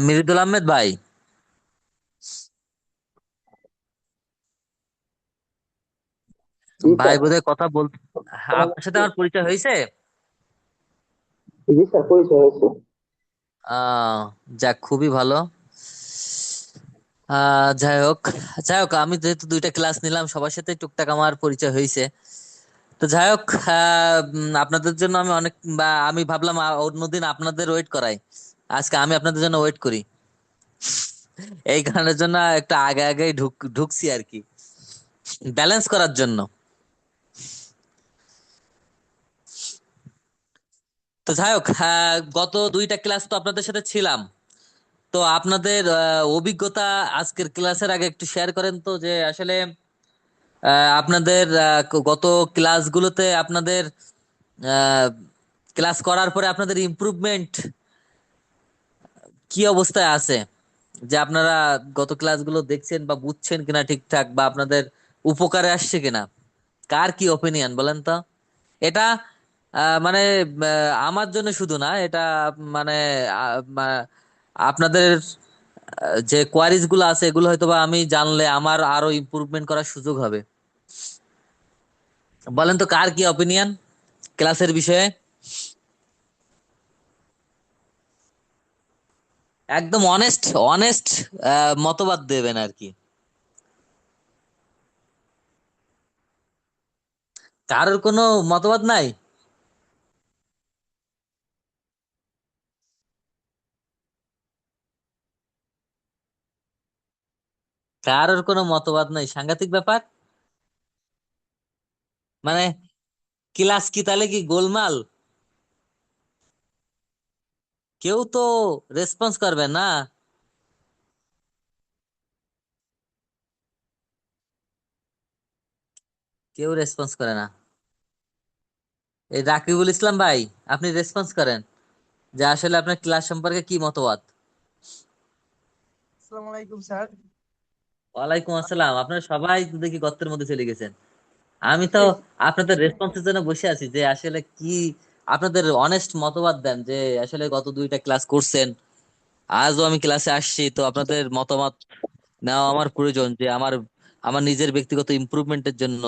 মিরিদুল আহমেদ ভাই। জি ভাই স্যার। বোধহয় কথা বল। শোনা আপনার সাথে যাচ্ছে? আমার পরিচয় হয়েছে। জি স্যার, পরিচয় হয়েছে। আহ যাক, খুবই ভালো। যাই হোক, আমি যেহেতু দুইটা ক্লাস নিলাম, সবার সাথে টুকটাক আমার পরিচয় হয়েছে। তো যাই হোক, আপনাদের জন্য আমি অনেক, বা আমি ভাবলাম অন্যদিন আপনাদের ওয়েট করাই, আজকে আমি আপনাদের জন্য ওয়েট করি। এই কারণের জন্য একটু আগে আগে ঢুকছি আর কি, ব্যালেন্স করার জন্য। তো যাই হোক, গত দুইটা ক্লাস তো আপনাদের সাথে ছিলাম। তো আপনাদের অভিজ্ঞতা আজকের ক্লাসের আগে একটু শেয়ার করেন তো, যে আসলে আপনাদের গত ক্লাসগুলোতে আপনাদের ক্লাস করার পরে আপনাদের ইমপ্রুভমেন্ট কি অবস্থায় আছে, যে আপনারা গত ক্লাসগুলো দেখছেন বা বুঝছেন কিনা ঠিকঠাক, বা আপনাদের উপকারে আসছে কিনা। কার কি ওপিনিয়ন বলেন তো। এটা মানে আমার জন্য শুধু না, এটা মানে আপনাদের যে কোয়ারিজ গুলো আছে, এগুলো হয়তো বা আমি জানলে আমার আরো ইমপ্রুভমেন্ট করার সুযোগ হবে। বলেন তো কার কি অপিনিয়ন ক্লাসের বিষয়ে। একদম অনেস্ট অনেস্ট মতবাদ দেবেন আর কি। কারোর কোনো মতবাদ নাই? কারোর কোনো মতবাদ নাই, সাংঘাতিক ব্যাপার। মানে ক্লাস কি তাহলে কি গোলমাল? কেউ তো রেসপন্স করবে না। কেউ রেসপন্স করে না। এই রাকিবুল ইসলাম ভাই, আপনি রেসপন্স করেন যে আসলে আপনার ক্লাস সম্পর্কে কি মতবাদ। আসসালামু আলাইকুম স্যার। ওয়ালাইকুম আসসালাম। আপনারা সবাই তো দেখি গর্তের মধ্যে চলে গেছেন। আমি তো আপনাদের রেসপন্সের জন্য বসে আছি, যে আসলে কি আপনাদের অনেস্ট মতবাদ দেন, যে আসলে গত দুইটা ক্লাস করছেন, আজও আমি ক্লাসে আসছি, তো আপনাদের মতামত নেওয়া আমার প্রয়োজন, যে আমার আমার নিজের ব্যক্তিগত ইমপ্রুভমেন্টের জন্য।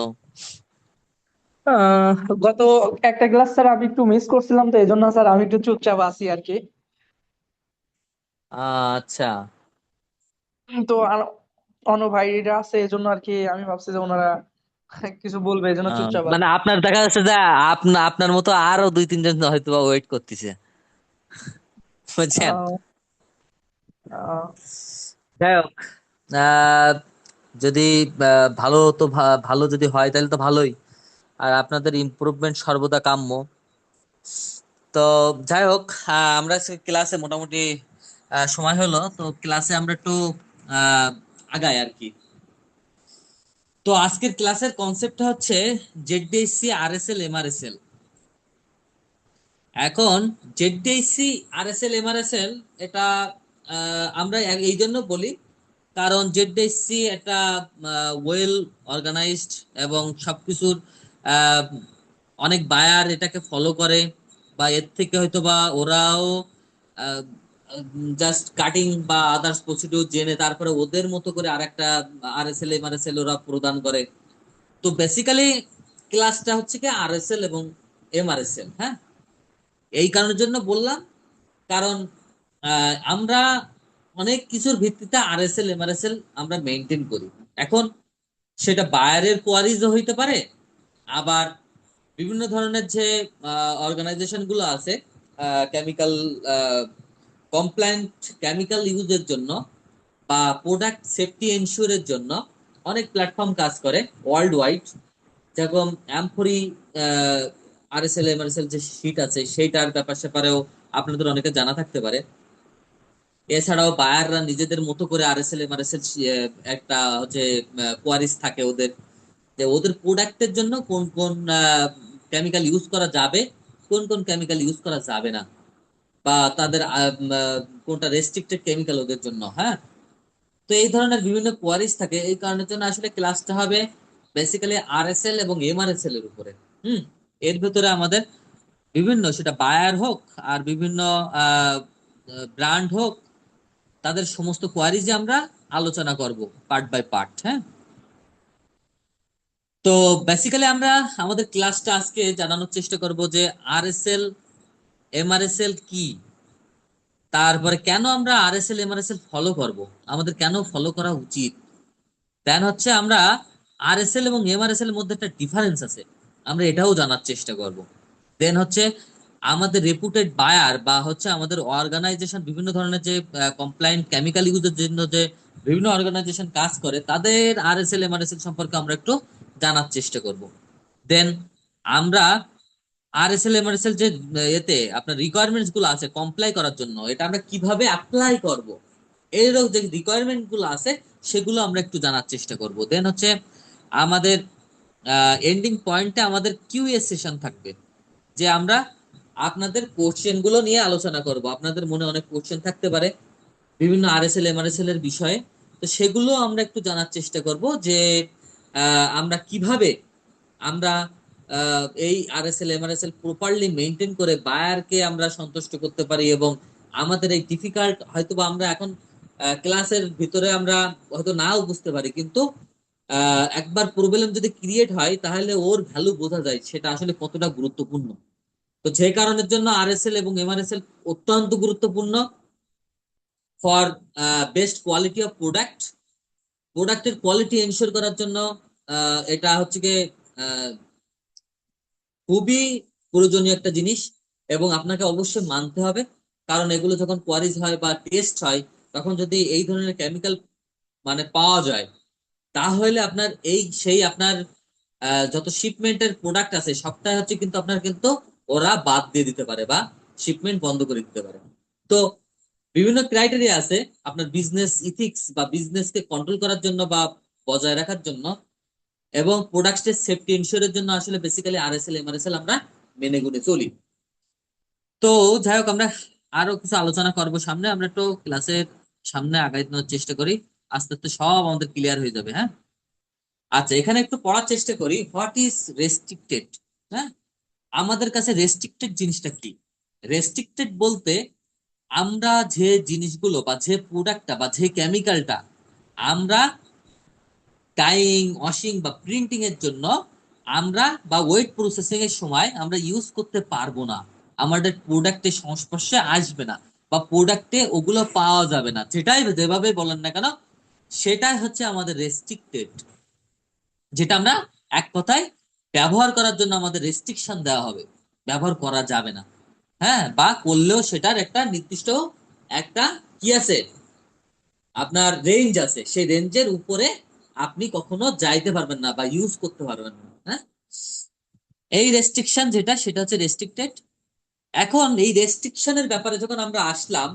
আহ, গত একটা ক্লাস স্যার আমি একটু মিস করছিলাম, তো এই জন্য স্যার আমি একটু চুপচাপ আছি আর কি। আচ্ছা। তো অন্য ভাইরা আছে এই জন্য আর কি, আমি ভাবছি যে ওনারা কিছু বলবে এই জন্য চুপচাপ মানে আছি। আপনার দেখা যাচ্ছে যে আপনার মতো আরো দুই তিনজন হয়তো ওয়েট করতেছে, বুঝছেন। আহ, আহ, যাই হোক, আহ, যদি ভালো তো ভালো যদি হয় তাহলে তো ভালোই। আর আপনাদের ইমপ্রুভমেন্ট সর্বদা কাম্য। তো যাই হোক, আমরা ক্লাসে মোটামুটি সময় হলো, তো ক্লাসে আমরা একটু আহ, আগাই আর কি। তো আজকের ক্লাসের কনসেপ্টটা হচ্ছে জেডডিএসসি, আরএসএল, এমআরএসএল। এখন জেডডিএসসি, আরএসএল, এমআরএসএল, এটা আমরা এই জন্য বলি, কারণ জেডডিএসসি একটা ওয়েল অর্গানাইজড এবং সবকিছুর আহ, অনেক বায়ার এটাকে ফলো করে, বা এর থেকে হয়তো বা ওরাও জাস্ট কাটিং বা আদার্স প্রসিডিউর জেনে তারপরে ওদের মতো করে আরেকটা আরএসএল, এমআরএসএল ওরা প্রদান করে। তো বেসিক্যালি ক্লাসটা হচ্ছে কি আরএসএল এবং এমআরএসএল, হ্যাঁ। এই কারণের জন্য বললাম, কারণ আমরা অনেক কিছুর ভিত্তিতে আরএসএল, এমআরএসএল আমরা মেনটেন করি। এখন সেটা বায়ারের কোয়ারিজও হইতে পারে, আবার বিভিন্ন ধরনের যে অর্গানাইজেশন গুলো আছে কেমিক্যাল কমপ্লায়েন্ট, কেমিক্যাল ইউজের জন্য বা প্রোডাক্ট সেফটি এনশিওরের জন্য অনেক প্ল্যাটফর্ম কাজ করে ওয়ার্ল্ড ওয়াইড। যেরকম অ্যামফোরি আরএসএল, এমআরএসএল যে শিট আছে, সেইটার ব্যাপার স্যাপারেও আপনাদের অনেকে জানা থাকতে পারে। এছাড়াও বায়াররা নিজেদের মতো করে আরএসএল, এমআরএসএল একটা হচ্ছে কোয়ারিজ থাকে ওদের, যে ওদের প্রোডাক্টের জন্য কোন কোন কেমিক্যাল ইউজ করা যাবে, কোন কোন কেমিক্যাল ইউজ করা যাবে না, বা তাদের কোনটা রেস্ট্রিক্টেড কেমিক্যাল ওদের জন্য, হ্যাঁ। তো এই ধরনের বিভিন্ন কোয়ারিজ থাকে। এই কারণের জন্য আসলে ক্লাসটা হবে বেসিক্যালি আরএসএল এবং এমআরএসএল এর উপরে। হুম। এর ভিতরে আমাদের বিভিন্ন, সেটা বায়ার হোক আর বিভিন্ন ব্র্যান্ড হোক, তাদের সমস্ত কোয়ারিজে আমরা আলোচনা করব পার্ট বাই পার্ট। হ্যাঁ, তো বেসিক্যালি আমরা আমাদের ক্লাসটা আজকে জানানোর চেষ্টা করব যে আরএসএল এমআরএসএল কি, তারপরে কেন আমরা আরএসএল এমআরএসএল ফলো করব, আমাদের কেন ফলো করা উচিত। দেন হচ্ছে আমরা আরএসএল এবং এমআরএসএল এর মধ্যে একটা ডিফারেন্স আছে, আমরা এটাও জানার চেষ্টা করব। দেন হচ্ছে আমাদের রেপুটেড বায়ার বা হচ্ছে আমাদের অর্গানাইজেশন, বিভিন্ন ধরনের যে কমপ্লায়েন্ট কেমিক্যাল ইউজের জন্য যে বিভিন্ন অর্গানাইজেশন কাজ করে, তাদের আরএসএল এমআরএসএল সম্পর্কে আমরা একটু জানার চেষ্টা করব। দেন আমরা আরএসএল এমআরএসএল যে এতে আপনার রিকোয়ারমেন্টস গুলো আছে কমপ্লাই করার জন্য, এটা আমরা কিভাবে অ্যাপ্লাই করব, এরও যে রিকোয়ারমেন্ট গুলো আছে সেগুলো আমরা একটু জানার চেষ্টা করব। দেন হচ্ছে আমাদের এন্ডিং পয়েন্টে আমাদের কিউএস সেশন থাকবে, যে আমরা আপনাদের কোশ্চেন গুলো নিয়ে আলোচনা করব। আপনাদের মনে অনেক কোশ্চেন থাকতে পারে বিভিন্ন আরএসএল এমআরএসএল এর বিষয়ে, তো সেগুলো আমরা একটু জানার চেষ্টা করব যে আমরা কিভাবে আমরা এই আরএসএল এমআরএসএল প্রপারলি মেনটেন করে বায়ারকে আমরা সন্তুষ্ট করতে পারি, এবং আমাদের এই ডিফিকাল্ট হয়তোবা আমরা এখন ক্লাসের ভিতরে আমরা হয়তো নাও বুঝতে পারি, কিন্তু একবার প্রবলেম যদি ক্রিয়েট হয় তাহলে ওর ভ্যালু বোঝা যায় সেটা আসলে কতটা গুরুত্বপূর্ণ। তো যে কারণের জন্য আরএসএল এবং এমআরএসএল অত্যন্ত গুরুত্বপূর্ণ for best quality of product. প্রোডাক্টের কোয়ালিটি এনশিওর করার জন্য এটা হচ্ছে গিয়ে খুবই প্রয়োজনীয় একটা জিনিস, এবং আপনাকে অবশ্যই মানতে হবে। কারণ এগুলো যখন কোয়ারিজ হয় বা টেস্ট হয়, তখন যদি এই ধরনের কেমিক্যাল মানে পাওয়া যায়, তাহলে আপনার এই সেই আপনার যত শিপমেন্টের প্রোডাক্ট আছে সবটাই হচ্ছে কিন্তু আপনার কিন্তু ওরা বাদ দিয়ে দিতে পারে বা শিপমেন্ট বন্ধ করে দিতে পারে। তো বিভিন্ন ক্রাইটেরিয়া আছে আপনার বিজনেস ইথিক্স বা বিজনেসকে কন্ট্রোল করার জন্য বা বজায় রাখার জন্য, এবং প্রোডাক্টের সেফটি ইনশিওরের জন্য আসলে বেসিক্যালি আরএসএল এমআরএসএল আমরা মেনে গুনে চলি। তো যাই হোক, আমরা আরো কিছু আলোচনা করব সামনে, আমরা একটু ক্লাসের সামনে আগানোর চেষ্টা করি, আস্তে আস্তে সব আমাদের ক্লিয়ার হয়ে যাবে। হ্যাঁ, আচ্ছা, এখানে একটু পড়ার চেষ্টা করি হোয়াট ইজ রেস্ট্রিক্টেড। হ্যাঁ, আমাদের কাছে রেস্ট্রিক্টেড জিনিসটা কি। রেস্ট্রিক্টেড বলতে আমরা যে জিনিসগুলো বা যে প্রোডাক্টটা বা যে কেমিক্যালটা আমরা ডাইং ওয়াশিং বা প্রিন্টিং এর জন্য আমরা বা ওয়েট প্রসেসিং এর সময় আমরা ইউজ করতে পারবো না, আমাদের প্রোডাক্টের সংস্পর্শে আসবে না, বা প্রোডাক্টে ওগুলো পাওয়া যাবে না, যেটাই যেভাবে বলেন না কেন, সেটাই হচ্ছে আমাদের রেস্ট্রিক্টেড, যেটা আমরা এক কথায় ব্যবহার করার জন্য আমাদের রেস্ট্রিকশন দেওয়া হবে, ব্যবহার করা যাবে না। হ্যাঁ, বা করলেও সেটার একটা নির্দিষ্ট একটা কি আছে, আপনার রেঞ্জ আছে, সেই রেঞ্জের উপরে আপনি কখনো যাইতে পারবেন না বা ইউজ করতে পারবেন না। হ্যাঁ, এই রেস্ট্রিকশন যেটা সেটা হচ্ছে রেস্ট্রিক্টেড। এখন এই রেস্ট্রিকশনের ব্যাপারে যখন আমরা আসলাম,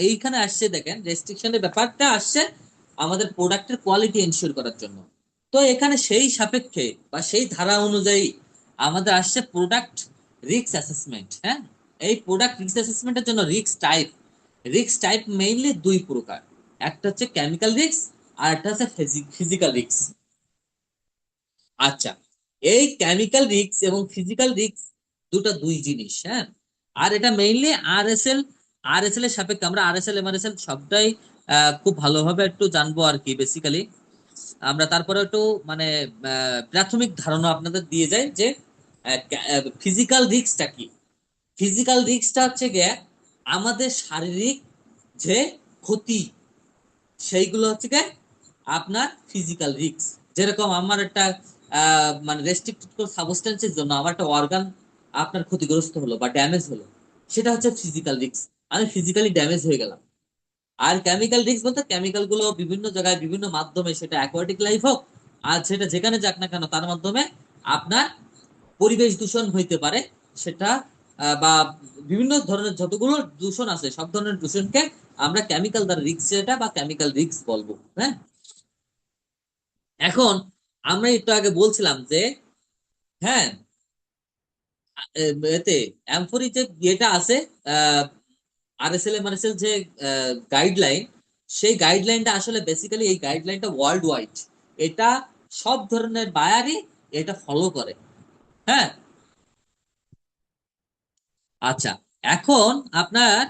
এইখানে আসছে দেখেন রেস্ট্রিকশনের ব্যাপারটা আসছে আমাদের প্রোডাক্টের কোয়ালিটি এনশিওর করার জন্য। তো এখানে সেই সাপেক্ষে বা সেই ধারা অনুযায়ী আমাদের আসছে প্রোডাক্ট রিস্ক অ্যাসেসমেন্ট। হ্যাঁ, এই প্রোডাক্ট রিস্ক অ্যাসেসমেন্টের জন্য রিস্ক টাইপ মেইনলি দুই প্রকার, একটা হচ্ছে কেমিক্যাল রিস্ক আর একটা হচ্ছে ফিজিক্যাল রিস্ক। আচ্ছা, এই কেমিক্যাল রিস্ক এবং ফিজিক্যাল রিস্ক দুটো দুই জিনিস। হ্যাঁ, আর এটা মেইনলি আরএসএল এর সাপেক্ষে আমরা আরএসএল এমআরএসএল সবটাই খুব ভালোভাবে একটু জানবো আর কি। বেসিক্যালি আমরা তারপরে একটু মানে প্রাথমিক ধারণা আপনাদের দিয়ে যাই যে ফিজিক্যাল রিস্কটা কি। ফিজিক্যাল রিস্কটা হচ্ছে গিয়ে আমাদের শারীরিক যে ক্ষতি, সেইগুলো হচ্ছে গিয়ে আপনার ফিজিক্যাল রিস্ক। যেরকম আমার একটা মানে রেস্ট্রিক্টেড সাবস্টেন্সের জন্য আমার একটা অর্গান আপনার ক্ষতিগ্রস্ত হলো বা ড্যামেজ হলো, সেটা হচ্ছে ফিজিক্যাল রিস্ক, আমি ফিজিক্যালি ড্যামেজ হয়ে গেলাম। আর কেমিক্যাল রিস্ক বলতে কেমিক্যাল গুলো বিভিন্ন জায়গায় বিভিন্ন মাধ্যমে, সেটা অ্যাকোয়াটিক লাইফ হোক আর সেটা যেখানে যাক না কেন, তার মাধ্যমে আপনার পরিবেশ দূষণ হইতে পারে সেটা, বা বিভিন্ন ধরনের যতগুলো দূষণ আছে সব ধরনের দূষণকে আমরা কেমিক্যাল দ্বারা রিস্ক, যেটা বা কেমিক্যাল রিস্ক বলবো। হ্যাঁ, এখন আমরা একটু আগে বলছিলাম যে হ্যাঁ, এতে অ্যামফোরি যে ইয়েটা আছে আরএসএল এমআরএসএল যে গাইডলাইন, সেই গাইডলাইনটা আসলে বেসিক্যালি এই গাইডলাইনটা ওয়ার্ল্ড ওয়াইড, এটা সব ধরনের বায়ারই এটা ফলো করে। হ্যাঁ, আচ্ছা, এখন আপনার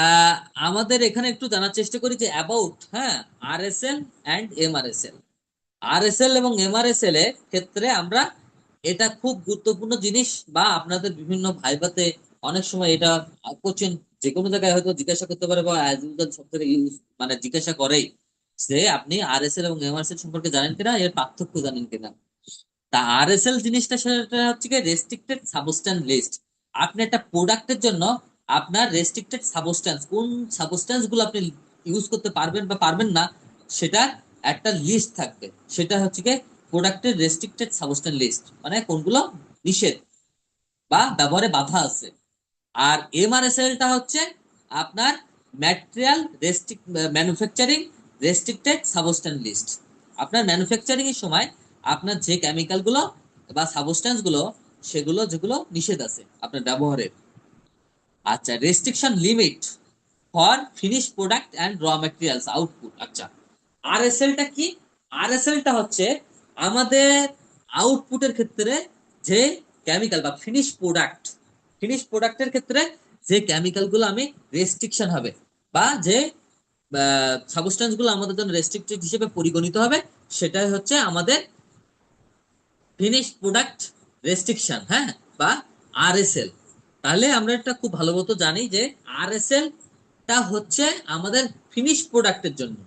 আহ, আমাদের এখানে একটু জানার চেষ্টা করি যে অ্যাবাউট, হ্যাঁ, আরএসএল অ্যান্ড এমআরএসএল। আরএসএল এবং এমআরএসএল এর ক্ষেত্রে আমরা, এটা খুব গুরুত্বপূর্ণ জিনিস, বা আপনাদের বিভিন্ন ভাইভাতে অনেক সময় এটা কোশ্চেন যে কোনো জায়গায় হয়তো জিজ্ঞাসা করতে পারে, বা অ্যাজ ইউজুয়াল সব থেকে ইউজ মানে জিজ্ঞাসা করেই, যে আপনি আরএসএল এবং এমআরএসএল সম্পর্কে জানেন কিনা, এর পার্থক্য জানেন কিনা। তা আরএসএল জিনিসটা সেটা হচ্ছে কি রেস্ট্রিক্টেড সাবস্টেন্স লিস্ট। আপনি একটা প্রোডাক্টের জন্য আপনার রেস্ট্রিক্টেড সাবস্টেন্স, কোন সাবস্টেন্স গুলো আপনি ইউজ করতে পারবেন বা পারবেন না, সেটা একটা লিস্ট থাকবে। সেটা হচ্ছে কি প্রোডাক্টের রেস্ট্রিক্টেড সাবস্টেন্স লিস্ট, মানে কোনগুলো নিষেধ বা ব্যবহারে বাধা আছে। আর এমআরএসএলটা হচ্ছে আপনার material restrict manufacturing restricted substance list. আপনার ম্যানুফ্যাকচারিং এর সময় আপনার যে কেমিক্যাল গুলো বা সাবস্টেন্স গুলো, সেগুলো যেগুলো নিষেধ আছে আপনার ব্যবহারের। আচ্ছা, restriction limit for finish product and র ম্যাটেরিয়ালস আউটপুট। আচ্ছা, আরএসএলটা কি? আরএসএলটা হচ্ছে আমাদের আউটপুটের ক্ষেত্রে যে কেমিক্যাল বা ফিনিশ প্রোডাক্টের ক্ষেত্রে যে কেমিক্যাল গুলো আমি রেস্ট্রিকশন হবে, বা যে সাবস্টেন্স গুলো আমাদের জন্য রেস্ট্রিক্টেড হিসেবে পরিগণিত হবে, সেটাই হচ্ছে আমাদের ফিনিশ প্রোডাক্ট রেস্ট্রিকশন, হ্যাঁ, বা আরএসএল। তাহলে আমরা এটা খুব ভালো মতো জানি যে আরএসএল টা হচ্ছে আমাদের ফিনিশ প্রোডাক্টের জন্য,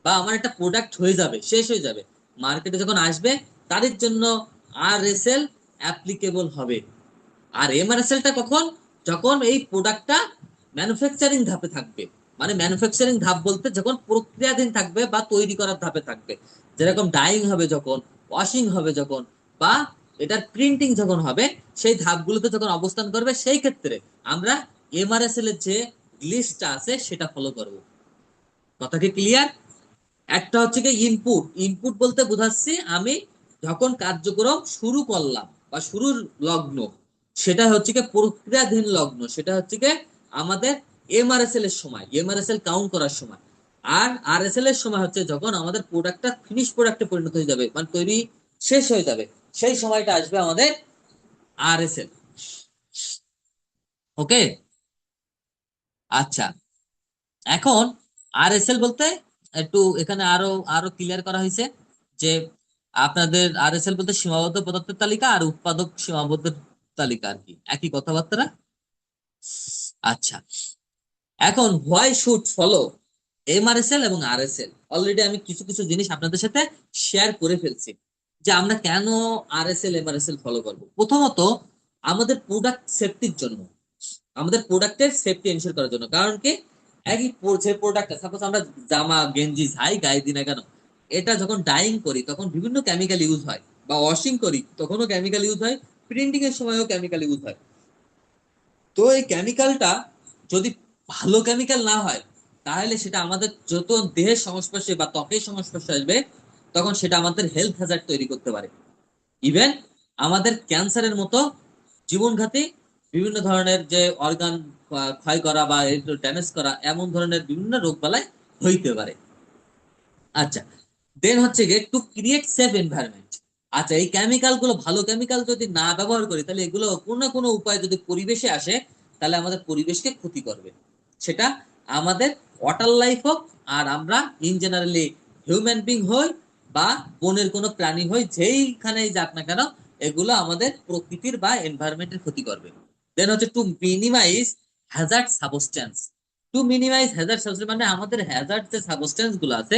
বা আমার একটা প্রোডাক্ট হয়ে যাবে, শেষ হয়ে যাবে, মার্কেটে যখন আসবে, তাদের জন্য আরএসএল অ্যাপ্লিকেবল হবে। আর এমআরএসএলটা কখন? যখন এই প্রোডাক্টটা ম্যানুফ্যাকচারিং ধাপে থাকবে। মানে ম্যানুফ্যাকচারিং ধাপ বলতে যখন প্রক্রিয়াধীন থাকবে বা তৈরি করার ধাপে থাকবে, যেরকম ডাইং হবে যখন, ওয়াশিং হবে যখন, বা এটার প্রিন্টিং যখন হবে, সেই ধাপগুলোতে যখন অবস্থান করবে, সেই ক্ষেত্রে আমরা এমআরএসএল এর যে লিস্টটা আছে সেটা ফলো করব। কথা কি ক্লিয়ার? একটা হচ্ছে কি ইনপুট। ইনপুট বলতে বোঝাচ্ছি আমি যখন কার্যক্রম শুরু করলাম বা শুরুর লগ্ন, সেটা হচ্ছে কি প্রক্রিয়াধীন লগ্ন, সেটা হচ্ছে কি আমাদের এমআরএসএল এর সময়, এমআরএসএল কাউন্ট করার সময়। আর আরএসএল এর সময় হচ্ছে যখন আমাদের প্রোডাক্টটা ফিনিশ প্রোডাক্টে পরিণত হয়ে যাবে, মানে তৈরি শেষ হয়ে যাবে, সেই সময়টা আসবে আমাদের আরএসএল। ওকে? আচ্ছা, এখন আরএসএল বলতে একটু এখানে আরো আরো ক্লিয়ার করা হয়েছে যে আপনাদের আরএসএল বলতে সীমাবদ্ধ পদার্থের তালিকা আর উৎপাদক সীমাবদ্ধ তালিকা, আর কি একই কথাবার্তা। আচ্ছা, এখন হোয়াই শুড ফলো এমআরএসএল এবং আরএসএল। অলরেডি আমি কিছু কিছু জিনিস আপনাদের সাথে শেয়ার করে ফেলছি যে আমরা কেন আরএসএল এমআরএসএল ফলো করব। প্রথমত, আমাদের প্রোডাক্ট সেফটির জন্য, আমাদের প্রোডাক্টের সেফটি এনশিওর করার জন্য। কারণ কি, একই যে প্রোডাক্টটা, সাপোজ আমরা জামা গেঞ্জি যাই গায়ে দিই না কেন, এটা যখন ডাইং করি তখন বিভিন্ন কেমিক্যাল ইউজ হয়, বা ওয়াশিং করি তখনও কেমিক্যাল ইউজ হয়, প্রিন্টিং এর সময়ও কেমিক্যাল ইউজ হয়। তো এই কেমিক্যালটা যদি ভালো কেমিক্যাল না হয়, তাহলে সেটা আমাদের যত দেহের সংস্পর্শে বা ত্বকের সংস্পর্শে আসবে, তখন সেটা আমাদের হেলথ হ্যাজার্ড তৈরি করতে পারে। ইভেন আমাদের ক্যান্সারের মতো জীবনঘাতী বিভিন্ন ধরনের যে অর্গান ক্ষয় করা বা ড্যামেজ করা, এমন ধরনের বিভিন্ন রোগ বালাই হইতে পারে। আচ্ছা, দেন হচ্ছে গিয়ে টু ক্রিয়েট সেফ এনভায়রনমেন্ট। আচ্ছা, এই কেমিক্যাল গুলো ভালো কেমিক্যাল যদি না ব্যবহার করি, তাহলে এগুলো কোনো না কোনো উপায় যদি পরিবেশে আসে, তাহলে আমাদের পরিবেশকে ক্ষতি করবে। সেটা আমাদের ওয়াটার লাইফ হোক, আর আমরা ইন জেনারেলি হিউম্যান বিং হই, বা বনের কোনো প্রাণী হই, যেইখানেই যাক না কেন, এগুলো আমাদের প্রকৃতির বা এনভায়রনমেন্টের ক্ষতি করবে। দেন হচ্ছে to minimize hazard substance. To minimize hazard substance মানে আমাদের হ্যাজার্ড যে সাবস্টেন্স গুলো আছে,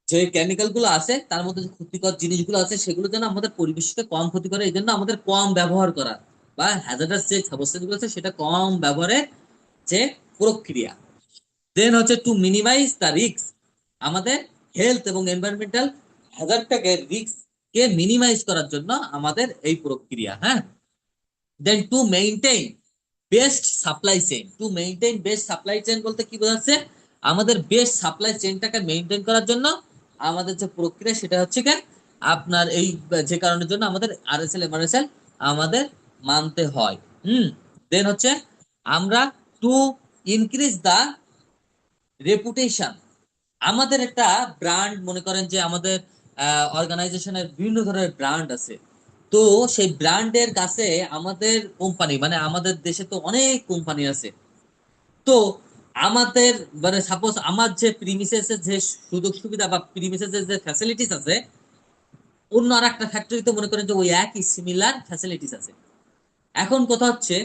যে কেমিক্যাল গুলো আছে, তার মধ্যে যে ক্ষতিকর জিনিসগুলো আছে, সেগুলো যেন আমাদের পরিবেশকে কম ক্ষতি করে, এই জন্য আমাদের কম ব্যবহার করা, বা হ্যাজার্ডাস যে সাবস্টেন্স গুলো আছে সেটা কম ব্যবহারের যে প্রক্রিয়া। দেন হচ্ছে টু মিনিমাইজ দ্য রিস্ক। আমাদের হেলথ এবং এনভায়রনমেন্টাল হ্যাজার্ডটাকে, রিস্ক কে মিনিমাইজ করার জন্য আমাদের এই প্রক্রিয়া, হ্যাঁ। Then to maintain best supply chain. To maintain best supply chain বলতে কি বোঝাচ্ছে? আমাদের বেস্ট সাপ্লাই চেইনটাকে মেইনটেইন করার জন্য আমাদের যে প্রক্রিয়া, সেটা হচ্ছে কি আপনার এই যে কারণের জন্য আমাদের আরএসএল এমআরএসএল আমাদের মানতে হয়। হুম। দেন হচ্ছে আমরা টু ইনক্রিজ দা রেপুটেশন। আমাদের একটা ব্র্যান্ড, মনে করেন যে আমাদের অর্গানাইজেশনের বিভিন্ন ধরনের ব্র্যান্ড আছে। তো সেই ব্র্যান্ডের কাছে আমাদের কোম্পানি, মানে আমাদের দেশে তো অনেক কোম্পানি আছে। তো আমাদের মানে সাপোজ আমার যে প্রিমিসেসের যে সুযোগ সুবিধা বা প্রিমিসেসের যে ফ্যাসিলিটিস আছে, অন্য আর একটা ফ্যাক্টরিতে মনে করেন যে ওই একই সিমিলার ফ্যাসিলিটিস আছে। এখন কথা হচ্ছে,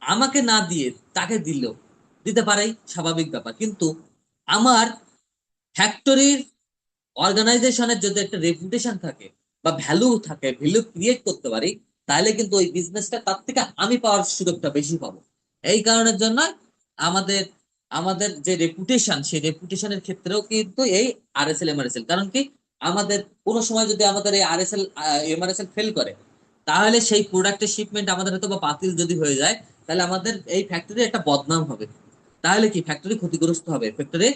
আমাকে না দিয়ে তাকে দিল, দিতে পারে, স্বাভাবিক ব্যাপার, কিন্তু আমার ফ্যাক্টরির অর্গানাইজেশনের যদি একটা রেপুটেশন থাকে বা ভ্যালু থাকে, ভ্যালু ক্রিয়েট করতে পারি, তাহলে কিন্তু ওই বিজনেসটা তার থেকে আমি পাওয়ার সুযোগটা বেশি পাবো। এই কারণের জন্য আমাদের আমাদের যে রেপুটেশন, সেই রেপুটেশনের ক্ষেত্রেও কিন্তু এই আরএসএল এমআরএসএল, কারণ কি আমাদের কোনো সময় যদি আমাদের এই আরএসএল এমআরএসএল ফেল করে, তাহলে সেই প্রোডাক্টের শিপমেন্ট আমাদের হয়তো বা বাতিল যদি হয়ে যায়, তাহলে আমাদের এই ফ্যাক্টরি একটা বদনাম হবে। তাহলে কি ফ্যাক্টরি ক্ষতিগ্রস্ত হবে, ফ্যাক্টরি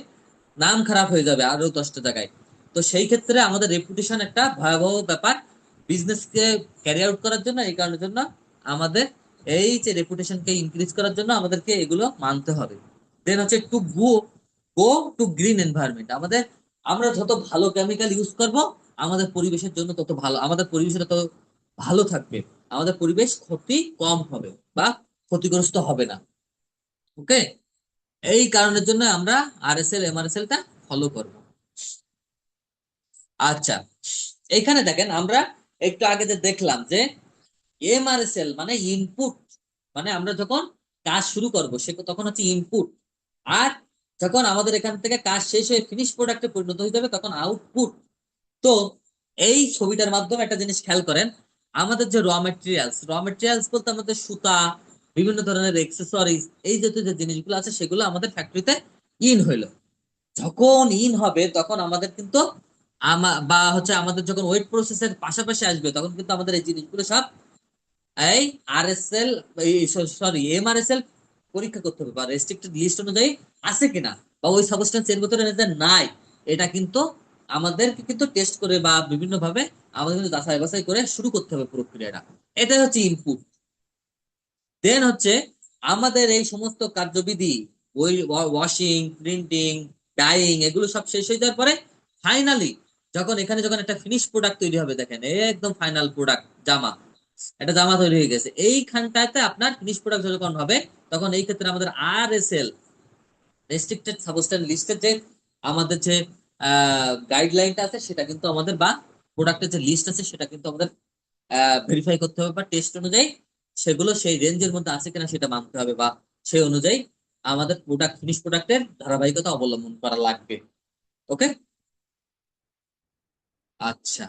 নাম খারাপ হয়ে যাবে আরো 10টা জায়গায়। তো সেই ক্ষেত্রে আমাদের রেপুটেশন একটা ভয়াবহ ব্যাপার বিজনেসকে ক্যারি আউট করার জন্য। এই কারণের জন্য আমাদের এই যে রেপুটেশনকে ইনক্রিজ করার জন্য আমাদেরকে এগুলো মানতে হবে। দেন হচ্ছে to go go to green environment. আমরা যত ভালো কেমিক্যাল ইউজ করব, আমাদের পরিবেশের জন্য তত ভালো, আমাদের পরিবেশটা তত ভালো থাকবে, আমাদের পরিবেশ ক্ষতি কম হবে বা ক্ষতিগ্রস্ত হবে না। ওকে, এই কারণের জন্য আমরা আরএসএল এমআরএসএল টা ফলো করব। আচ্ছা, এখানে দেখেন আমরা একটু আগে যে দেখলাম যে এমআরএসএল মানে ইনপুট, মানে আমরা যখন কাজ শুরু করব সে তখন হচ্ছে ইনপুট, আর যখন আমাদের এখান থেকে কাজ শেষ হয়ে ফিনিশ প্রোডাক্টে পরিণত হয়ে যাবে তখন আউটপুট। তো এই ছবিটার মাধ্যমে একটা জিনিস খেয়াল করেন, আমাদের যে র মেটেরিয়ালস বলতে আমাদের সুতা, বিভিন্ন ধরনের এক্সেসরিজ, এই জাতীয় যে জিনিসগুলো আছে সেগুলো আমাদের ফ্যাক্টরিতে ইন হইলো। যখন ইন হবে তখন আমাদের কিন্তু বা হচ্ছে আমাদের যখন ওয়েট প্রসেসের পাশাপাশি আসবে, তখন কিন্তু আমাদের এই জিনিসগুলো সব এই আরএসএল, সরি এমআরএসএল পরীক্ষা করতে হবে বা রেস্ট্রিক্টেড লিস্ট অনুযায়ী আছে কিনা, বা ওই সাবস্টেন্স এর ভিতরে যে নাই, এটা কিন্তু আমাদেরকে কিন্তু টেস্ট করে বা বিভিন্ন ভাবে আমাদের কিন্তু যাচাই বাছাই করে শুরু করতে হবে প্রক্রিয়াটা। এটাই হচ্ছে ইনপুট। দেন হচ্ছে আমাদের এই সমস্ত কার্যবিধি, ওই ওয়াশিং, প্রিন্টিং, ডাইং, এগুলো সব শেষ হয়ে যাওয়ার পরে ফাইনালি যখন একটা ফিনিশ প্রোডাক্ট তৈরি হবে, দেখেন এই একদম ফাইনাল প্রোডাক্ট জামা, একটা জামা তৈরি হয়ে গেছে, এইখানটাতে আপনার ফিনিশ প্রোডাক্ট যখন হবে, তখন এই ক্ষেত্রে আমাদের আরএসএল রেস্ট্রিক্টেড সাবস্টেন্স লিস্টের যে আমাদের যে গাইডলাইনটা আছে সেটা কিন্তু আমাদের, বা প্রোডাক্টের যে লিস্ট আছে সেটা কিন্তু আমাদের ভেরিফাই করতে হবে, বা টেস্ট অনুযায়ী সেগুলো সেই রেঞ্জের মধ্যে আছে কিনা সেটা মানতে হবে, বা সেই অনুযায়ী আমাদের ফিনিশ প্রোডাক্টের ধারাবাহিকতা অবলম্বন করা লাগবে। ওকে, আচ্ছা।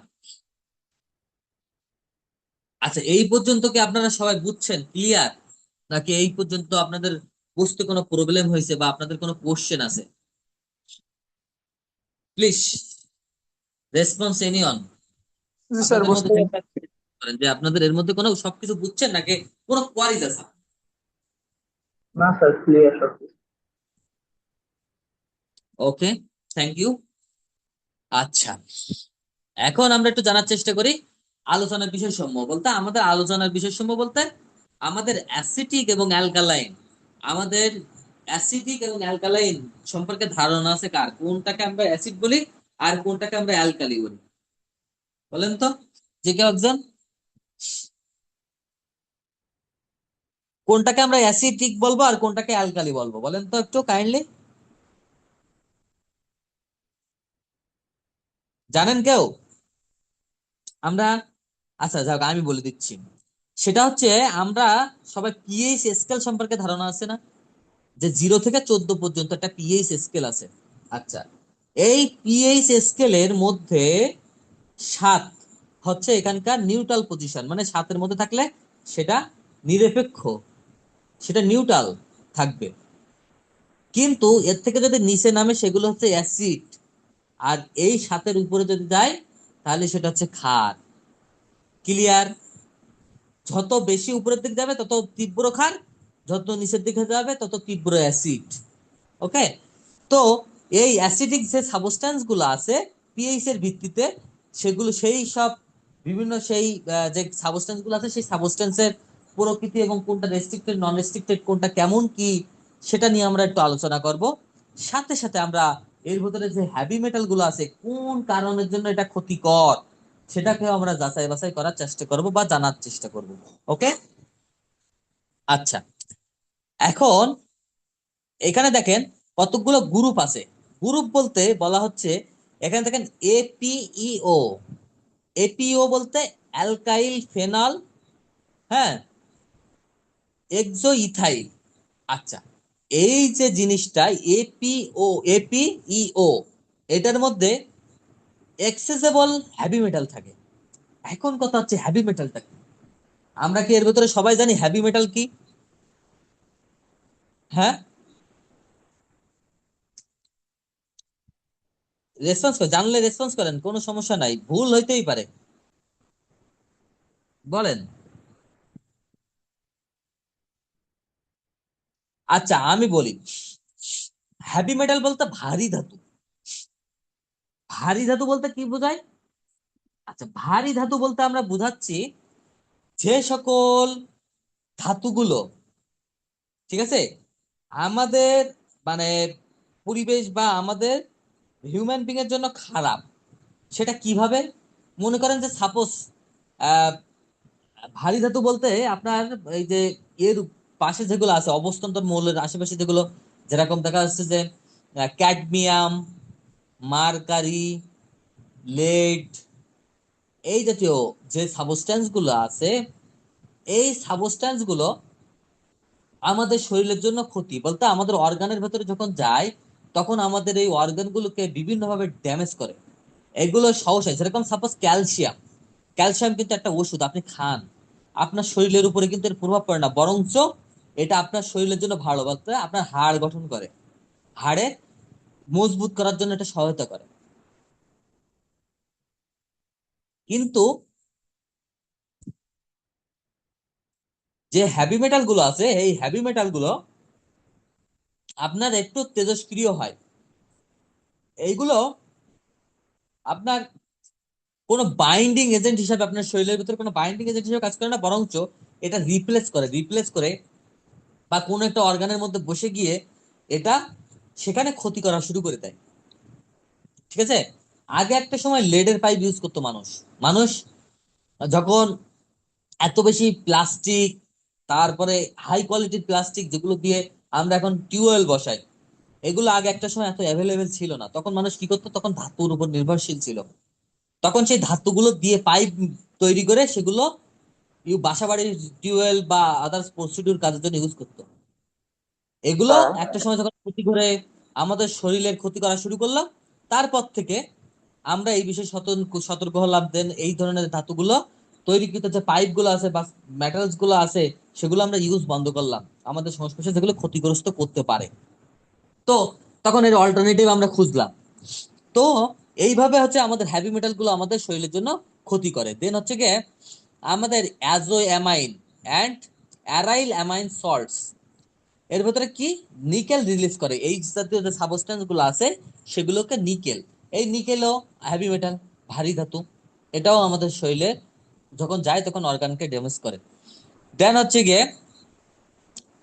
আচ্ছা, এই পর্যন্ত কি আপনারা সবাই বুঝছেন, ক্লিয়ার, নাকি এই পর্যন্ত আপনাদের বুঝতে কোনো প্রবলেম হয়েছে বা আপনাদের কোনো কোশ্চেন আছে? Please response anyone. G sir, আপনাদের মধ্যে বুঝতে থেকে করেন যে আপনাদের এর মধ্যে কোনো সবকিছু বুঝছেন নাকি কোনো কোয়ারিজ আছে? না স্যার, ক্লিয়ার সব কিছু। ওকে, থ্যাংক ইউ। আচ্ছা, এখন আমরা একটু জানার চেষ্টা করি আলোচনার বিষয়সমূহ বলতে, আমাদের অ্যাসিটিক এবং অ্যালকালাইন, আমাদের অ্যাসিডিক এবং অ্যালকালাইন সম্পর্কে ধারণা আছে কার? কোনটাকে আমরা অ্যাসিড বলি আর কোনটাকে আমরা অ্যালকালি বলি, বলেন তো, যে কেউ একজন। কোনটাকে আমরা অ্যাসিডিক বলবো আর কোনটাকে অ্যালকালি বলবো, বলেন তো একটু কাইন্ডলি, জানেন কেউ? আমরা, আচ্ছা যাক আমি বলে দিচ্ছি। সেটা হচ্ছে, আমরা সবাই পিএইচ স্কেল সম্পর্কে ধারণা আছে না, যে 0 থেকে 14 পর্যন্ত একটা পিএইচ স্কেল আছে। আচ্ছা, এই পিএইচ স্কেলের মধ্যে 7 হচ্ছে এখানকার নিউট্রাল পজিশন, মানে 7-এর মধ্যে থাকলে সেটা নিরপেক্ষ, সেটা নিউট্রাল থাকবে। কিন্তু এর থেকে যদি নিচে নামে সেগুলো হচ্ছে অ্যাসিড, আর এই 7-এর উপরে যদি যায় তাহলে সেটা হচ্ছে ক্ষার। ক্লিয়ার? যত বেশি উপরের দিকে যাবে তত তীব্র ক্ষার, যত নিচের দিকে যাবে তত তীব্র অ্যাসিড। ওকে, তো এই অ্যাসিডিক যে সাবস্টেন্স গুলো আছে পিএইচ এর ভিত্তিতে, সেগুলো সেই সব বিভিন্ন সেই যে সাবস্টেন্স গুলো আছে সেই সাবস্টেন্সের প্রকৃতি এবং কোনটা রেস্ট্রিক্টেড নন রেস্ট্রিক্টেড কোনটা কেমন কি, সেটা নিয়ে আমরা একটু আলোচনা করব। সাথে সাথে আমরা এর ভিতরে যে হ্যাভি মেটাল গুলো আছে কোন কারণের জন্য এটা ক্ষতিকর, সেটাকেও আমরা যাচাই বাছাই করার চেষ্টা করব বা জানার চেষ্টা করব। ওকে, আচ্ছা, এখন এখানে দেখেন কতগুলো গ্রুপ আছে। গ্রুপ বলতে বলা হচ্ছে, এখানে দেখেন এপিইও। এপিও বলতে অ্যালকাইল ফেনল, হ্যাঁ, এক্সো ইথাইল। আচ্ছা, এই যে জিনিসটা এপিও, এপিইও, এটার মধ্যে এক্সেসেবল হ্যাভি মেটাল থাকে। এখন কথা হচ্ছে হ্যাভি মেটালটা কি? আমরা কি এর ভিতরে সবাই জানি হ্যাভি মেটাল কি? হ্যাঁ, রেসপন্স করেন, জানলে রেসপন্স করেন, কোনো সমস্যা নাই, ভুল হইতেই পারে, বলেন। আচ্ছা আমি বলি, হ্যাভি মেটাল বলতে ভারী ধাতু। ভারী ধাতু বলতে কি বোঝায়? আচ্ছা, ভারী ধাতু বলতে আমরা বুঝাচ্ছি যে সকল ধাতুগুলো, ঠিক আছে, আমাদের মানে পরিবেশ বা আমাদের হিউম্যান বিং এর জন্য খারাপ। সেটা কিভাবে? মনে করেন যে সাপোজ ভারী ধাতু বলতে আপনার এই যে এর পাশে যেগুলো আছে, অবস্থান্তর মৌলের আশেপাশে যেগুলো, যেরকম দেখা যাচ্ছে যে ক্যাডমিয়াম, মার্কারি, লেড, এই জাতীয় যে সাবস্ট্যান্স গুলো আছে, এই সাবস্ট্যান্স গুলো আমাদের শরীরের জন্য ক্ষতি বলতে আমাদের অর্গানের ভেতরে যখন যায়, তখন আমাদের এই অর্গানগুলোকে বিভিন্নভাবে ড্যামেজ করে। এগুলো সমস্যা, যেরকম সাপোজ ক্যালসিয়াম। ক্যালসিয়াম কিন্তু একটা ওষুধ, আপনি খান, আপনার শরীরের উপরে কিন্তু এর প্রভাব পড়ে না, বরঞ্চ এটা আপনার শরীরের জন্য ভালো, বলতে আপনার হাড় গঠন করে, হাড়ে মজবুত করার জন্য এটা সহায়তা করে। কিন্তু যে হ্যাভি মেটাল গুলো আছে, এই হ্যাভি মেটাল গুলো আপনার একটু তেজস্ক্রিয় হয়। এইগুলো আপনার কোনো বাইন্ডিং এজেন্ট হিসাবে আপনার শরীরের ভিতরে কোনো বাইন্ডিং এজেন্ট হিসাবে কাজ করে না, বরঞ্চ এটা রিপ্লেস করে বা কোনো একটা অর্গানের মধ্যে বসে গিয়ে এটা সেখানে ক্ষতি করা শুরু করে দেয়। ঠিক আছে, আগে একটা সময় লেডের পাইপ ইউজ করতো মানুষ। মানুষ যখন এত বেশি প্লাস্টিক, তারপরে হাই কোয়ালিটির প্লাস্টিক যেগুলো দিয়ে আমরা এখন টিউবওয়েল বসাই, এগুলো আগে একটা সময় এত অ্যাভেলেবেল ছিল না, তখন মানুষ কি করতো, তখন ধাতুর উপর নির্ভরশীল ছিল। তখন সেই ধাতুগুলো দিয়ে পাইপ তৈরি করে সেগুলো বাসা বাড়ির টিউবওয়েল বা আদার্স প্রসিডিউর কাজের জন্য ইউজ করতো। এগুলো হ্যাঁ। একটা সময় যখন ক্ষতি করে আমাদের শরীরের ক্ষতি করা শুরু করলো, তারপর থেকে আমরা এই বিষয়ে সতর্ক সতর্ক হলাম। দেন এই ধরনের ধাতুগুলো তৈরিকৃত যে পাইপ গুলো আছে বা মেটালস গুলো আছে, সেগুলো আমরা ইউজ বন্ধ করলাম, আমাদের সংস্পর্শে যেগুলো ক্ষতিগ্রস্ত করতে পারে। তো তখন এর অল্টারনেটিভ আমরা খুঁজলাম। তো এইভাবে হচ্ছে আমাদের হ্যাভি মেটাল গুলো আমাদের শরীরের জন্য ক্ষতি করে। দেন হচ্ছে গিয়ে আমাদের অ্যাজোঅ্যামাইন অ্যান্ড অ্যারাইল অ্যামাইন সল্টস, এর ভেতরে কি নিকেল রিলিজ করে। এই জাতীয় যে সাবস্টেন্স গুলো আছে সেগুলোকে নিকেল, এই নিকেলও হেভি মেটাল, ভারী ধাতু। এটাও আমাদের শরীরে যখন যায় তখন অর্গানকে ড্যামেজ করে। দেন হচ্ছে গিয়ে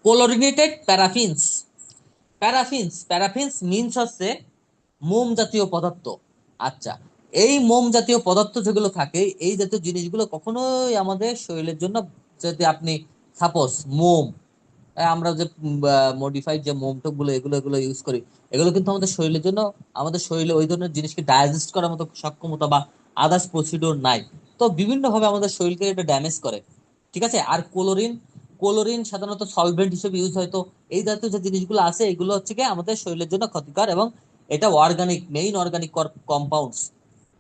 ক্লোরিনেটেড প্যারাফিনস। প্যারাফিনস মিনস হচ্ছে মোম জাতীয় পদার্থ। আচ্ছা, এই মোম জাতীয় পদার্থ যেগুলো থাকে, এই জাতীয় জিনিসগুলো কখনোই আমাদের শরীরের জন্য, যদি আপনি সাপোজ মোম, আমরা যে মডিফাইড যে মোম টোপ গুলো এগুলো এগুলো ইউজ করি, এগুলো কিন্তু আমাদের শরীরের জন্য, আমাদের শরীরে ওই ধরনের জিনিসকে ডাইজেস্ট করার মতো সক্ষমতা বা আদার্স প্রসিডিওর নাই। তো বিভিন্ন ভাবে আমাদের শরীরকে এটা ড্যামেজ করে। ঠিক আছে, আর ক্লোরিন, ক্লোরিন সাধারণত সলভেন্ট হিসেবে ইউজ হয়। তো এই জাতীয় যে জিনিসগুলো আছে এগুলো হচ্ছে কি আমাদের শরীরের জন্য ক্ষতিকর, এবং এটা অর্গানিক, মেইন অর্গানিক কম্পাউন্ডস।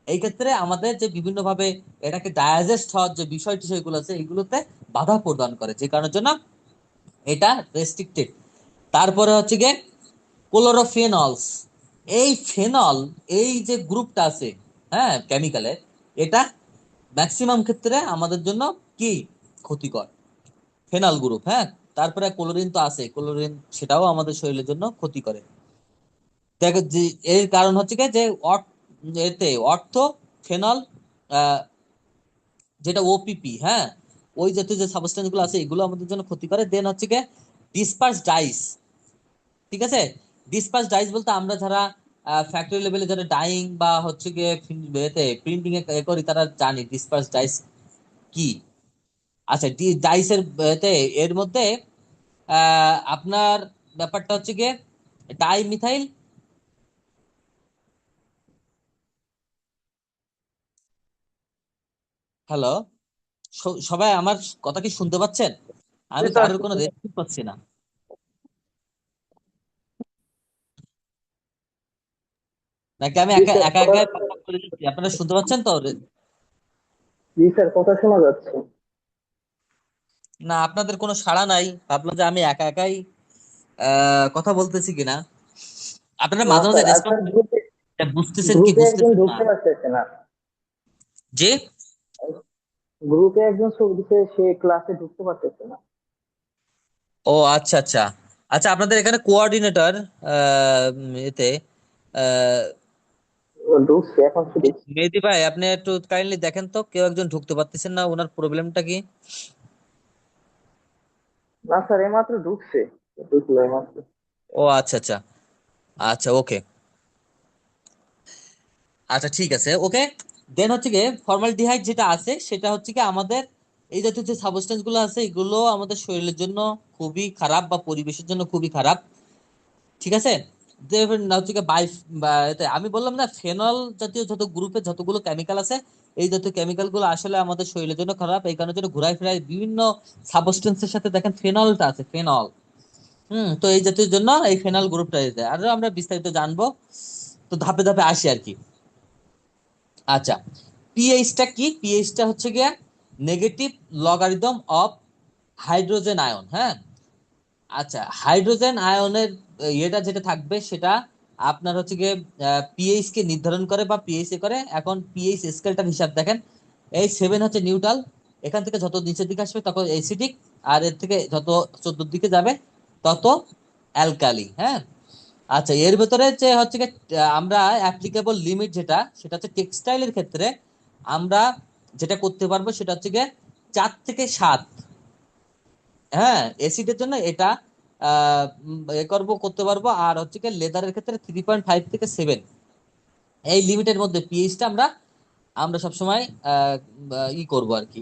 এই ক্ষেত্রে আমাদের যে বিভিন্ন ভাবে এটাকে ডাইজেস্ট হওয়ার যে বিষয় টিষয়গুলো আছে, এগুলোতে বাধা প্রদান করে, যে কারণের জন্য এটা রেস্ট্রিক্টেড। তারপরে হচ্ছে গিয়ে ক্লোরোফেনলস। এই ফেনল, এই যে গ্রুপটা আছে, হ্যাঁ, কেমিক্যালের, এটা ম্যাক্সিমাম ক্ষেত্রে আমাদের জন্য কি ক্ষতিকর, ফেনল গ্রুপ। হ্যাঁ, তারপরে ক্লোরিন তো আছে, ক্লোরিন সেটাও আমাদের শরীরের জন্য ক্ষতি করে। দেখ যে এর কারণ হচ্ছে কি যে এতে অর্থ ফেনল, যেটা ওপিপি, হ্যাঁ, ওই জাতীয় যে সাবস্টেন্স গুলো আছে এগুলো আমাদের জন্য ক্ষতি করে। দেন হচ্ছে গিয়ে ডিসপার্স ডাইস। ঠিক আছে, ডিসপাস ডাইস বলতে আমরা যারা ফ্যাক্টরি লেভেলে যারা ডাইং বা হচ্ছে গিয়ে এতে প্রিন্টিং এ করি, তারা জানি ডিসপাস ডাইস কি। আচ্ছা, ডাইসের এতে এর মধ্যে আপনার ব্যাপারটা হচ্ছে গিয়ে ডাই মিথাইল। হ্যালো, সবাই আমার কথা কি শুনতে পাচ্ছেন? জি আমি স্যার। কারোর কোনো রেসপন্স পাচ্ছি না। নাকি আমি জি একা স্যার একা কথা। একা কথা বলে যাচ্ছি? আপনারা শুনতে পাচ্ছেন তো? জি স্যার, কথা শোনা যাচ্ছে। না, আপনাদের কোনো সাড়া নাই, ভাবলাম যে আমি একা একাই কথা বলতেছি কিনা। আপনারা না মাঝে মাঝে স্যার, আর রেসপন্স স্যার গ্রুপে বুঝতেছেন কি গ্রুপে একজন বুঝতেছেন না? ঢুকতে পারতেছে না। জি। গ্রুপে একজন ছবি দিছে, সে ক্লাসে ঢুকতে পারতেছে না। ও আচ্ছা আচ্ছা। আচ্ছা, আপনাদের এখানে কোঅর্ডিনেটর এতে আহ, ও ঢুকছে, এখন সে ঢুকছে। মেহেদি ভাই, আপনি একটু কাইন্ডলি দেখেন তো কেউ একজন ঢুকতে পারতেছেন না, ওনার প্রবলেমটা কি? না স্যার, এইমাত্র ঢুকছে। ঢুকলো এইমাত্র। ও আচ্ছা আচ্ছা। আচ্ছা ওকে। আচ্ছা ঠিক আছে ওকে। দেন হচ্ছে গিয়ে ফর্মালডিহাইড যেটা আছে সেটা হচ্ছে কি আমাদের এই জাতীয় যে সাবস্টেন্স গুলো আছে এগুলো আমাদের শরীরের জন্য খুবই খারাপ বা পরিবেশের জন্য খুবই খারাপ। ঠিক আছে। দেখবেন না হচ্ছে গিয়ে বা আমি বললাম না, ফেনল জাতীয় যত গ্রুপে যতগুলো কেমিক্যাল আছে, এই জাতীয় কেমিক্যাল গুলো আসলে আমাদের শরীরের জন্য খারাপ। এই কারণে জন্য ঘুরাই ফিরাই বিভিন্ন সাবস্টেন্সের সাথে দেখেন ফেনলটা আছে, ফেনল। তো এই জাতীয় জন্য এই ফেনল গ্রুপটা আছে। আরো আমরা বিস্তারিত জানবো, তো ধাপে ধাপে আসি আর কি। আচ্ছা, পিএইচটা কি? পিএইচটা হচ্ছে গিয়া negative logarithm of hydrogen ion. হ্যাঁ। আচ্ছা, হাইড্রোজেন আয়নের ইয়েটা যেটা থাকবে সেটা আপনার হচ্ছে গিয়ে পিএইচ কে নির্ধারণ করে বা পিএইচ এ করে। এখন পিএইচ স্কেলটার হিসাব দেখেন, এই 7 হচ্ছে নিউট্রাল, এখান থেকে যত নিচের দিকে আসবে তত অ্যাসিডিক, আর এর থেকে যত 14 দিকে যাবে তত অ্যালকালি। হ্যাঁ। আচ্ছা, এর ভেতরে যে হচ্ছে কি আমরা অ্যাপ্লিকেবল লিমিট যেটা, সেটা হচ্ছে টেক্সটাইলের ক্ষেত্রে আমরা যেটা করতে পারবো সেটা হচ্ছে গিয়ে 4 থেকে 7। হ্যাঁ, এসিডের জন্য এটা করতে পারবো। আর হচ্ছে কি লেদারের ক্ষেত্রে 3.5 থেকে 7, এই লিমিটের মধ্যে পিএইচটা আমরা আমরা সবসময় করব আর কি,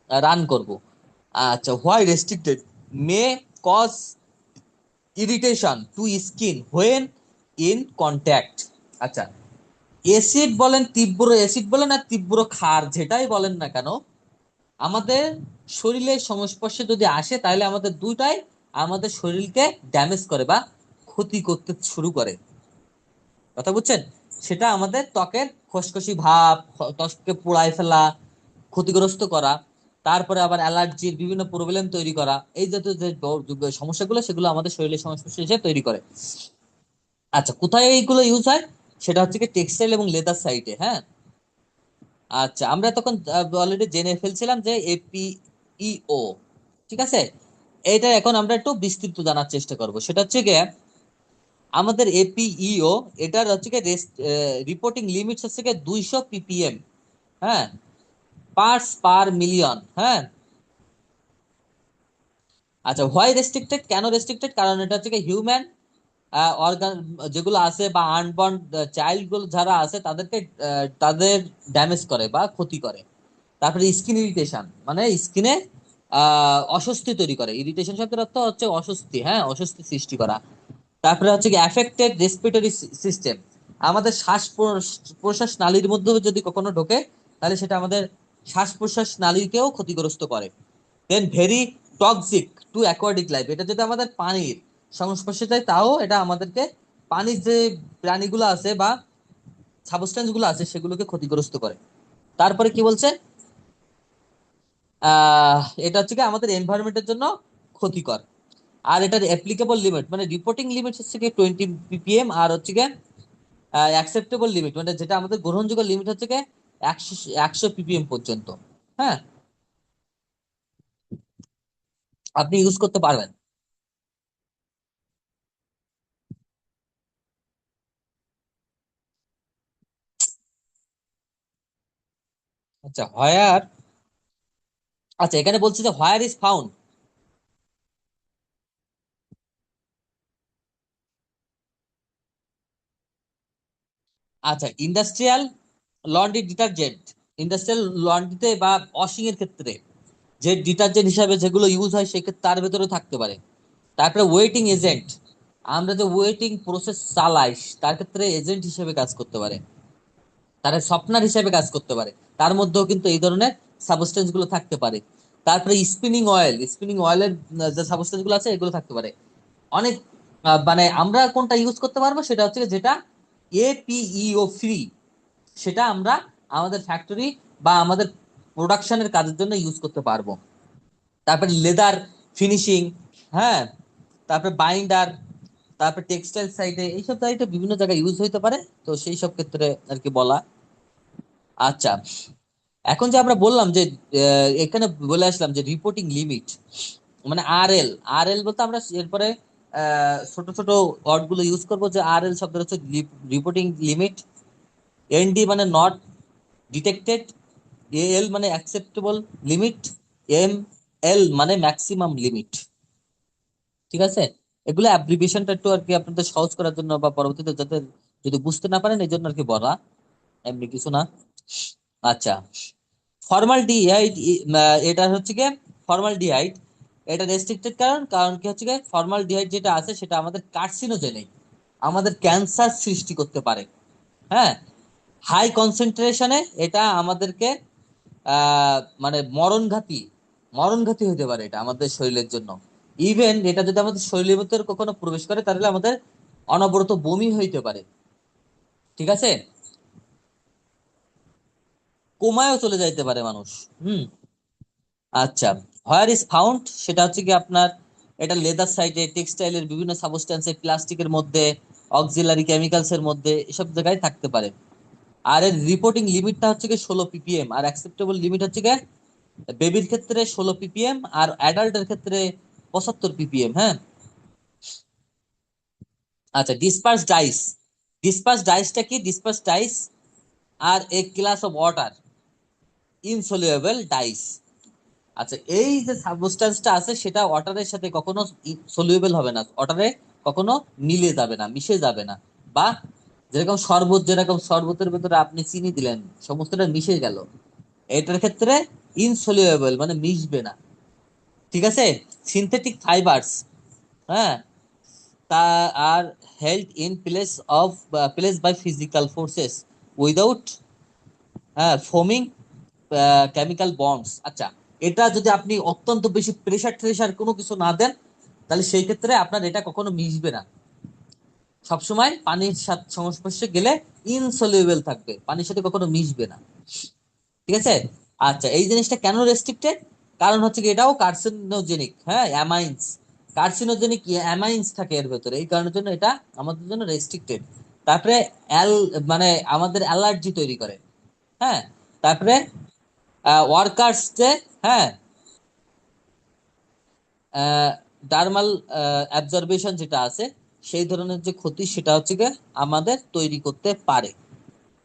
রান করব। আচ্ছা, why restricted may cause irritation to skin when in contact. আচ্ছা, অ্যাসিড বলেন, তীব্র অ্যাসিড বলেন আর তীব্র ক্ষার যেটাই বলেন না কেন, আমাদের শরীরের সংস্পর্শে যদি আসে তাহলে আমাদের দুটাই আমাদের শরীরকে ড্যামেজ করে বা ক্ষতি করতে শুরু করে। কথা বুঝছেন? সেটা আমাদের ত্বকের খসখসি ভাব, ত্বককে পোড়ায় ফেলা, ক্ষতিগ্রস্ত করা, তারপরে আবার অ্যালার্জির বিভিন্ন প্রবলেম তৈরি করা, এই জাতীয় যে সমস্যাগুলো সেগুলো আমাদের শরীরের সংস্পর্শে এসে তৈরি করে। আচ্ছা, কোথায় এইগুলো ইউজ হয়? সেটা হচ্ছে কি টেক্সটাইল এবং লেদার সাইডে। হ্যাঁ। আচ্ছা, আমরা তখন অলরেডি জেনে ফেলছিলাম যে এপিইও। ঠিক আছে। এটা এখন আমরা একটু বিস্তৃত জানার চেষ্টা করব। সেটা হচ্ছে গিয়ে আমাদের এপিইও, এটার হচ্ছে গিয়ে রিপোর্টিং লিমিটস হচ্ছে গিয়ে 200 ppm। হ্যাঁ, পার্টস পার মিলিয়ন। হ্যাঁ। আচ্ছা, হোয়াই রেস্ট্রিক্টেড? কেন রেস্ট্রিক্টেড? কারণ এটা হচ্ছে গিয়ে হিউম্যান অর্গান যেগুলো আছে বা আনবর্ন চাইল্ড গুলো যারা আছে তাদেরকে তাদের ড্যামেজ করে বা ক্ষতি করে। তারপরে স্কিন ইরিটেশন, মানে স্কিনে অস্বস্তি তৈরি করে। ইরিটেশন শব্দের অর্থ হচ্ছে অস্বস্তি। হ্যাঁ, অস্বস্তি সৃষ্টি করা। তারপরে হচ্ছে কি অ্যাফেক্টেড রেসপিরেটরি সিস্টেম, আমাদের শ্বাস প্রশ্বাস নালীর মধ্যে যদি কখনো ঢোকে তাহলে সেটা আমাদের শ্বাস প্রশ্বাস নালীকেও ক্ষতিগ্রস্ত করে। Then very toxic to aquatic life, এটা যদি আমাদের পানির সংস্পর্শে যায় তাও এটা আমাদেরকে পানির যে প্রাণীগুলো আছে বা সাবস্টেন্স গুলো আছে সেগুলোকে ক্ষতিগ্রস্ত করে। তারপরে কি বলছে? এটা হচ্ছে কি আমাদের এনভায়রনমেন্টের জন্য ক্ষতিকর। আর এটার অ্যাপ্লিকেবল লিমিট মানে রিপোর্টিং লিমিট হচ্ছে কি 20 ppm, আর হচ্ছে কি অ্যাকসেপ্টেবল লিমিট মানে যেটা আমাদের গ্রহণযোগ্য লিমিট হচ্ছে কি 100 ppm পর্যন্ত। হ্যাঁ, আপনি ইউজ করতে পারবেন। আচ্ছা, হোয়ার, আচ্ছা এখানে বলছে যে হোয়ার ইজ ফাউন্ড। আচ্ছা, ইন্ডাস্ট্রিয়াল লন্ড্রি ডিটারজেন্ট, ইন্ডাস্ট্রিয়াল লন্ড্রিতে বা ওয়াশিং এর ক্ষেত্রে যে ডিটারজেন্ট হিসাবে যেগুলো ইউজ হয় সেক্ষেত্রে তার ভেতরে থাকতে পারে। তারপরে ওয়েটিং এজেন্ট, আমরা যে ওয়েটিং প্রসেস চালাই তার ক্ষেত্রে এজেন্ট হিসেবে কাজ করতে পারে, তারা সফটওয়্যার হিসেবে কাজ করতে পারে, তার মধ্যেও কিন্তু এই ধরনের সাবস্টেন্স গুলো থাকতে পারে। তারপরে স্পিনিং অয়েলের যে সাবস্টেন্স গুলো আছে এগুলো থাকতে পারে অনেক। মানে আমরা কোনটা ইউজ করতে পারবো সেটা হচ্ছে যেটা এপিইও ফ্রি, সেটা আমরা আমাদের ফ্যাক্টরি বা আমাদের প্রোডাকশনের কাজের জন্য ইউজ করতে পারবো। তারপরে লেদার ফিনিশিং, হ্যাঁ, তারপরে বাইন্ডার, তারপরে টেক্সটাইল সাইডে, এইসব সাইডে বিভিন্ন জায়গায় ইউজ হইতে পারে। তো সেই সব ক্ষেত্রে আর কি বলা। আচ্ছা, এখন যে আমরা বললাম যে এখানে বলে আসলাম যে রিপোর্টিং লিমিট মানে আর এল বলতে আমরা এরপরে ছোট ছোট ওয়ার্ড গুলো ইউজ করবো, যে আর এল শব্দ হচ্ছে রিপোর্টিং লিমিট, এনডি মানে নট ডিটেক্টেড, এল মানে অ্যাকসেপ্টেবল লিমিট, এম এল মানে ম্যাক্সিমাম লিমিট। ঠিক আছে, এগুলো অ্যাব্রিভিয়েশনটা একটু আর কি আপনাদের সহজ করার জন্য বা পরবর্তীতে যাতে যদি বুঝতে না পারেন এই জন্য আর কি বলা, এমনি কিছু না। আচ্ছা, ফর্মালডিহাইড, এটা হচ্ছে কি ফর্মালডিহাইড, এটা রেস্ট্রিক্টেড কারণ কারণ কি হচ্ছে কি ফর্মালডিহাইড যেটা আছে সেটা আমাদের কার্সিনোজেনিক, আমাদের ক্যান্সার সৃষ্টি করতে পারে। হ্যাঁ, হাই কনসেন্ট্রেশনে এটা আমাদেরকে মানে মরণঘাতী হতে পারে এটা আমাদের শরীরের জন্য। ইভেন এটা যদি আমাদের শরীরের ভিতরে কখনো প্রবেশ করে তাহলে আমাদের অনবরত বমি হইতে পারে। ঠিক আছে, কোমায়ও চলে যাইতে পারে মানুষ। হুম। আচ্ছা, হোয়ার ইজ ফাউন্ড, সেটা হচ্ছে কি আপনার এটা লেদার সাইডে, টেক্সটাইলের বিভিন্ন সাবস্টেন্সে, প্লাস্টিকের মধ্যে, অক্সিলারি কেমিক্যালস এর মধ্যে, এসব জায়গায় থাকতে পারে। আর এর রিপোর্টিং লিমিটটা হচ্ছে কি 16 ppm, আর অ্যাকসেপ্টেবল লিমিট হচ্ছে কি বেবির ক্ষেত্রে 16 ppm, আর অ্যাডাল্টের ক্ষেত্রে 75 ppm। হ্যাঁ। আচ্ছা, ডিসপার্স ডাইসটা কি? Disperse dyes are a class of water insoluble dyes. আচ্ছা, এই যে সাবস্টেন্সটা আছে সেটা ওয়াটারের সাথে কখনো সলিউবল হবে না, ওয়াটারে কখনো মিলে যাবে না, মিশে যাবে না। বা যেরকম শরবতের ভেতরে আপনি চিনি দিলেন, সমস্তটা মিশে গেল, এটার ক্ষেত্রে ইনসলিউবল মানে মিশবে না। ঠিক আছে, সিনথেটিক ফাইবার্স, হ্যাঁ, that are held in place by physical forces without forming chemical bonds. আচ্ছা, এটা যদি আপনি অত্যন্ত বেশি প্রেসার ট্রেসার কোনো কিছু না দেন তাহলে সেই ক্ষেত্রে আপনার এটা কখনো মিশবে না, সবসময় পানির সাথে সংস্পর্শে গেলে ইনসলিউবল থাকবে, পানির সাথে কখনো মিশবে না। ঠিক আছে। আচ্ছা, এই জিনিসটা কেন রেস্ট্রিক্টেড? কারণ হচ্ছে কি এটাও কার্সিনোজেনিক, হ্যাঁ, অ্যামাইন্স, কার্সিনোজেনিক অ্যামাইন্স থাকে এর ভেতরে, এই কারণের জন্য এটা আমাদের জন্য রেস্ট্রিক্টেড। তারপরে অ্যাল মানে আমাদের অ্যালার্জি তৈরি করে। হ্যাঁ, তারপরে ওয়ার্কার্স যে, হ্যাঁ, ডার্মাল অ্যাবজর্বেশন যেটা আছে সেই ধরনের যে ক্ষতি সেটা হচ্ছে গিয়ে আমাদের তৈরি করতে পারে।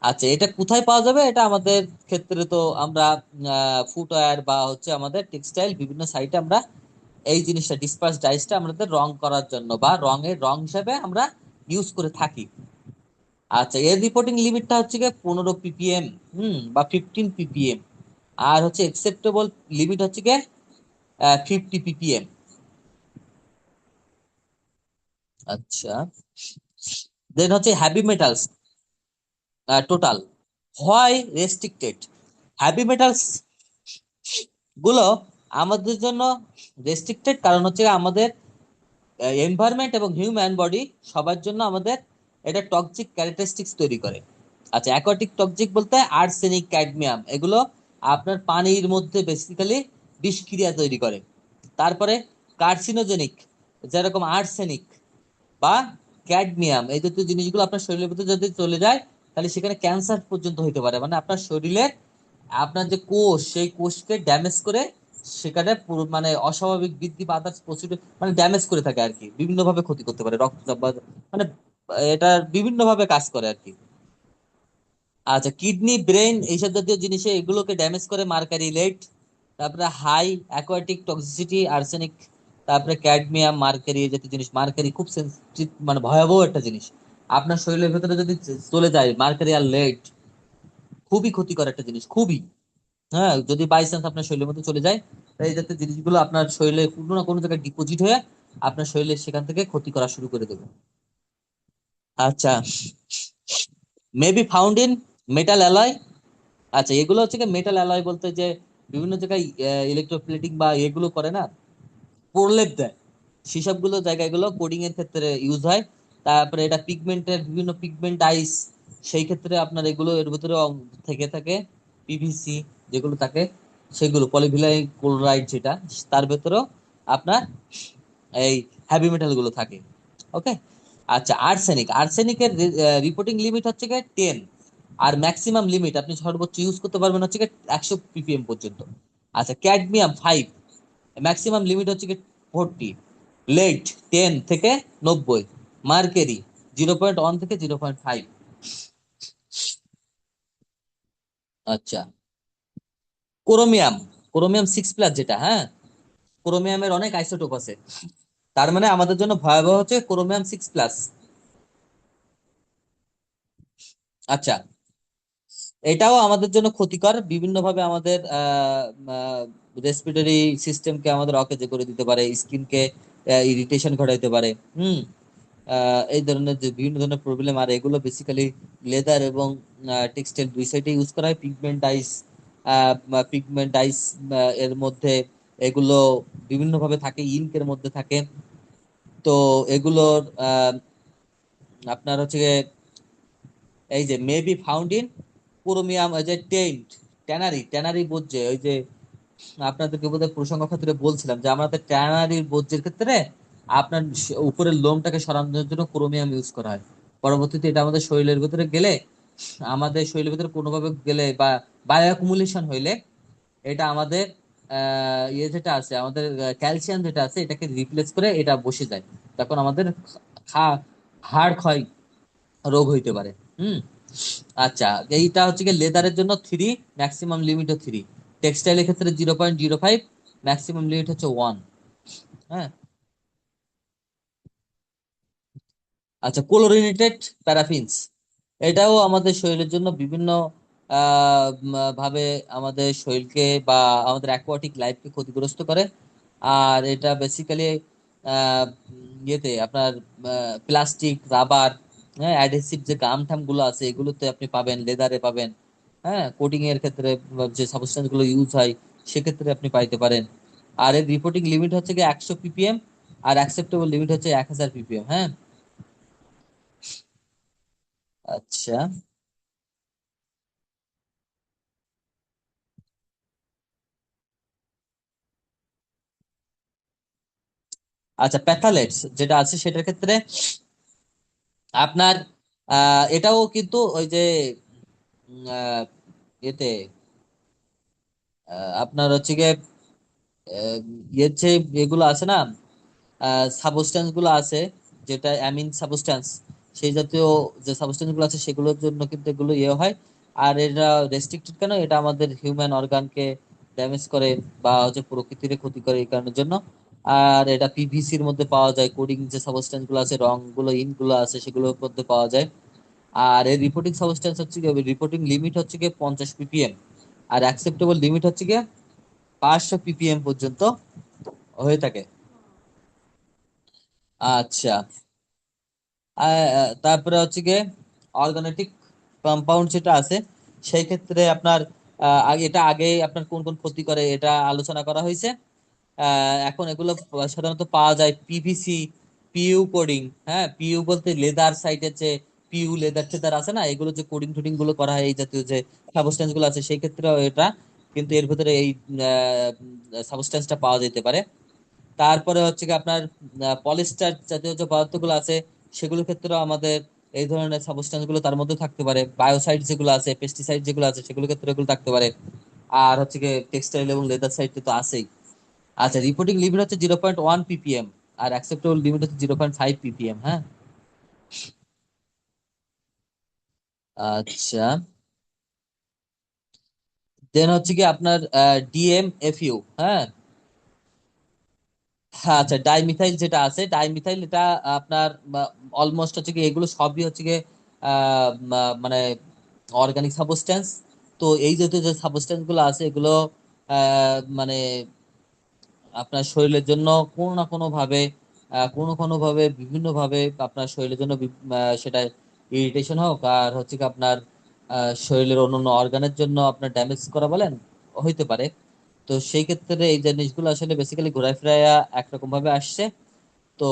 আচ্ছা, এটা কোথায় পাওয়া যাবে? এটা আমাদের ক্ষেত্রে তো আমরা ফুটওয়্যার বা হচ্ছে আমাদের টেক্সটাইল বিভিন্ন সাইটে আমরা এই জিনিসটা ডিসপার্স ডাইসটা আমাদের রং করার জন্য বা রং হিসাবে আমরা ইউজ করে থাকি। আচ্ছা, এর রিপোর্টিং লিমিটটা হচ্ছে গিয়ে 15 ppm, বা 15 ppm, আর হচ্ছে একসেপ্টেবল লিমিট হচ্ছে গিয়ে 50 ppm। আচ্ছা, দেন হচ্ছে heavy metals total, why restricted? Heavy metals গুলো আমাদের জন্য রেস্ট্রিক্টেড কারণ হচ্ছে আমাদের এনভায়রনমেন্ট এবং হিউম্যান বডি সবার জন্য আমাদের এটা টক্সিক ক্যারেক্টারিস্টিক্স তৈরি করে। আচ্ছা, অ্যাকোয়াটিক টক্সিক বলতে আর্সেনিক, ক্যাডমিয়াম, এগুলো আপনার পানির মধ্যে বেসিক্যালি বিষক্রিয়া তৈরি করে। তারপরে কার্সিনোজেনিক, যেরকম আর্সেনিক বা ক্যাডমিয়াম, এই জাতীয় জিনিসগুলো আপনার শরীরের ভিতরে যদি চলে যায় তাহলে সেখানে ক্যান্সার পর্যন্ত হতে পারে, মানে আপনার শরীরের আপনার যে কোষ সেই কোষকে ড্যামেজ করে সেখানে মানে অস্বাভাবিক বৃদ্ধি বা আদার্স প্রসিডিউর মানে ড্যামেজ করে থাকে আর কি, বিভিন্ন ভাবে ক্ষতি করতে পারে, রক্তচাপ বা মানে এটা বিভিন্ন ভাবে কাজ করে আর কি। আচ্ছা, কিডনি, ব্রেন, এইসব জাতীয় জিনিসে এগুলোকে ড্যামেজ করে মার্কারি লেড। তারপরে হাই অ্যাকোয়াটিক টক্সিসিটি আর্সেনিক, তারপরে ক্যাডমিয়াম, মার্কারি, এই জাতীয় জিনিস। মার্কারি খুব সেন্সিটিভ মানে ভয়াবহ একটা জিনিস, আপনার শরীরের ভেতরে যদি চলে যায় মার্কারি আর লেড, খুবই ক্ষতিকর একটা জিনিস, খুবই। হ্যাঁ, যদি বাই চান্স আপনার শরীরের মধ্যে চলে যায় তাহলে এই জাতীয় জিনিসগুলো আপনার শরীরে কোনো না কোনো জায়গায় ডিপোজিট হয়ে আপনার শরীরে সেখান থেকে ক্ষতি করা শুরু করে দেবে। আচ্ছা, maybe found in metal alloy. আচ্ছা, এগুলো হচ্ছে কি মেটাল অ্যালয় বলতে যে বিভিন্ন জায়গায় ইলেকট্রোপ্লেটিং বা এগুলো করে না, প্রলেপ দেয়, সেসবগুলো জায়গাগুলো কোডিং এর ক্ষেত্রে ইউজ হয়। তারপরে এটা পিগমেন্টের বিভিন্ন পিগমেন্ট আইস, সেই ক্ষেত্রে আপনার এগুলো এর ভিতরে থেকে থাকে পিভিসি যেগুলো থাকে, সেগুলো পলিভিনাইল ক্লোরাইড যেটা, তার ভেতরেও আপনার এই হেভি মেটাল গুলো থাকে। ওকে। আচ্ছা, আর্সেনিক, আর্সেনিকের রিপোর্টিং লিমিট হচ্ছে গিয়ে 10, আর ম্যাক্সিমাম লিমিট আপনি সর্বোচ্চ ইউজ করতে পারবেন হচ্ছে গিয়ে 100 ppm পর্যন্ত। আচ্ছা, ক্যাডমিয়াম 5, ম্যাক্সিমাম লিমিট হচ্ছে কি 40, লেড 10 থেকে 90, মার্কেরি 0.1 থেকে 0.5। আচ্ছা, ক্রোমিয়াম, ক্রোমিয়াম 6+, যেটা, হ্যাঁ, ক্রোমিয়ামের অনেক আইসোটোপ আছে, তার মানে আমাদের জন্য ভয়াবহ হচ্ছে ক্রোমিয়াম 6+। আচ্ছা, এটাও আমাদের জন্য ক্ষতিকর, বিভিন্ন ভাবে আমাদের রেসপিরেটরি সিস্টেমকে আমাদের অকেজো করে দিতে পারে, স্কিনকে ইরিটেশন ঘটাইতে পারে। হুম। এই ধরনের যে বিভিন্ন ধরনের প্রবলেম, আর এগুলো বেসিক্যালি লেদার এবং টেক্সটাইল দুই সাইডে ইউজ করা হয়। পিগমেন্ট ডাইস এর মধ্যে এগুলো বিভিন্ন ভাবে থাকে, ইঙ্কের মধ্যে থাকে। তো এগুলোর আপনার হচ্ছে গিয়ে এই যে মেবি ফাউন্ড ইন ক্রোমিয়াম, যে ট্যানারি, ট্যানারি বর্জ্যে, ওই যে আপনাদেরকে বোধহয় প্রসঙ্গ ক্ষেত্রে বলছিলাম যে আমাদের ট্যানারির বর্জ্যের ক্ষেত্রে আপনার উপরের লোমটাকে সরানোর জন্য ক্রোমিয়াম ইউজ করা হয়। পরবর্তীতে এটা আমাদের শরীরের ভিতরে গেলে, আমাদের শরীরের ভিতরে কোনোভাবে গেলে বা বায়ো অ্যাকুমুলেশন হইলে, এটা আমাদের ইয়ে যেটা আছে, আমাদের ক্যালসিয়াম যেটা আছে, এটাকে রিপ্লেস করে এটা বসে যায়, তখন আমাদের হাড় ক্ষয় রোগ হইতে পারে। হুম। আচ্ছা, এইটা হচ্ছে কি লেদারের জন্য 3, ম্যাক্সিমাম লিমিট 3, টেক্সটাইলের ক্ষেত্রে 0.05, ম্যাক্সিমাম লিমিট হচ্ছে 1। হ্যাঁ। আচ্ছা, ক্লোরিনেটেড প্যারাফিনস, এটাও আমাদের শরীরের জন্য বিভিন্ন ভাবে আমাদের শরীরকে বা আমাদের অ্যাকোয়াটিক লাইফকে ক্ষতিগ্রস্ত করে। আর এটা বেসিক্যালি ইয়েতে আপনার প্লাস্টিক, রাবার, হ্যাঁ, অ্যাডহেসিভ যে গাম ঠাম গুলো আছে এগুলোতে আপনি পাবেন, লেদারে পাবেন, হ্যাঁ, কোটিং এর ক্ষেত্রে যে সাবস্টেন্স গুলো ইউজ হয় সেক্ষেত্রে আপনি পাইতে পারেন। আর এর রিপোর্টিং লিমিট হচ্ছে কি 100 ppm, আর অ্যাকসেপ্টেবল লিমিট হচ্ছে 1000 ppm। হ্যাঁ। আচ্ছা। আচ্ছা, প্যাথালেটস যেটা আছে সেটার ক্ষেত্রে আপনার এটাও কিন্তু ওই যে এতে আপনার হচ্ছে গিয়ে আহ, ইয়ের যে এগুলো আছে না, সাবস্টেন্স গুলো আছে, যেটা অ্যামিন সাবস্টেন্স, সেই জাতীয় যে সাবস্টেন্স গুলো আছে সেগুলোর জন্য কিন্তু এগুলো ইয়ে হয়। আর এটা রেস্ট্রিক্টেড কেন, এটা আমাদের হিউম্যান অর্গানকে ড্যামেজ করে বা হচ্ছে প্রকৃতির ক্ষতি করে, এই কারণের জন্য। আর এটা পিভিসির মধ্যে পাওয়া যায়, কোডিং যে সাবস্টেন্স গুলো আছে, রং গুলো, ইন গুলো আছে, সেগুলোর মধ্যে পাওয়া যায়। আর এর রিপোর্টিং সাবস্টেন্স হচ্ছে কি, রিপোর্টিং লিমিট হচ্ছে কি 50 ppm, আর অ্যাকসেপ্টেবল লিমিট হচ্ছে কি 500 ppm পর্যন্ত হয়ে থাকে। আচ্ছা। তারপরে হচ্ছে গিয়ে অর্গানেটিক কম্পাউন্ড যেটা আছে, সেই ক্ষেত্রে আপনার এটা আগে আপনার কোন কোন ক্ষতি করে এটা আলোচনা করা হয়েছে। এখন এগুলো সাধারণত পাওয়া যায় পিভিসি, পিইউ কোডিং, হ্যাঁ, পিইউ বলতে লেদার সাইডের যে পিইউ লেদার টেদার আছে না, এগুলো যে কোডিং টোডিং গুলো করা হয়, এই জাতীয় যে সাবস্টেন্স গুলো আছে, সেই ক্ষেত্রেও এটা কিন্তু এর ভিতরে এই সাবস্টেন্সটা পাওয়া যেতে পারে। তারপরে হচ্ছে কি আপনার পলিস্টার জাতীয় যে পদার্থগুলো আছে, সেগুলোর ক্ষেত্রেও আমাদের এই ধরনের সাবস্টেন্স গুলো তার মধ্যে থাকতে পারে। বায়োসাইড যেগুলো আছে, পেস্টিসাইড যেগুলো আছে, সেগুলোর ক্ষেত্রে এগুলো থাকতে পারে। আর হচ্ছে কি টেক্সটাইল এবং লেদার সাইড তো আছেই। আচ্ছা, রিপোর্টিং লিমিট হচ্ছে 0.1 ppm, আর অ্যাকসেপ্টেবল লিমিট হচ্ছে 0.5 ppm। হ্যাঁ। আচ্ছা, দেন হচ্ছে কি আপনার ডিএমএফইউ। হ্যাঁ। হ্যাঁ, আচ্ছা, ডাইমিথাইল যেটা আছে, ডাইমিথাইল এটা আপনার অলমোস্ট হচ্ছে কি এগুলো সবই হচ্ছে কি মানে অর্গানিক সাবস্টেন্স। তো এই জাতীয় যে সাবস্টেন্স গুলো আছে এগুলো মানে আপনার শরীরের জন্য কোনো না কোনো ভাবে কোনো কোনো ভাবে বিভিন্ন ভাবে আপনার শরীরের জন্য সেটা ইরিটেশন হোক আর হচ্ছে কি আপনার শরীরের অন্যান্য অর্গানের জন্য আপনার ড্যামেজ করা বলেন হইতে পারে। তো সেই ক্ষেত্রে এই জিনিসগুলো আসলে বেসিক্যালি ঘুরায় ফিরাইয়া একরকম ভাবে আসছে। তো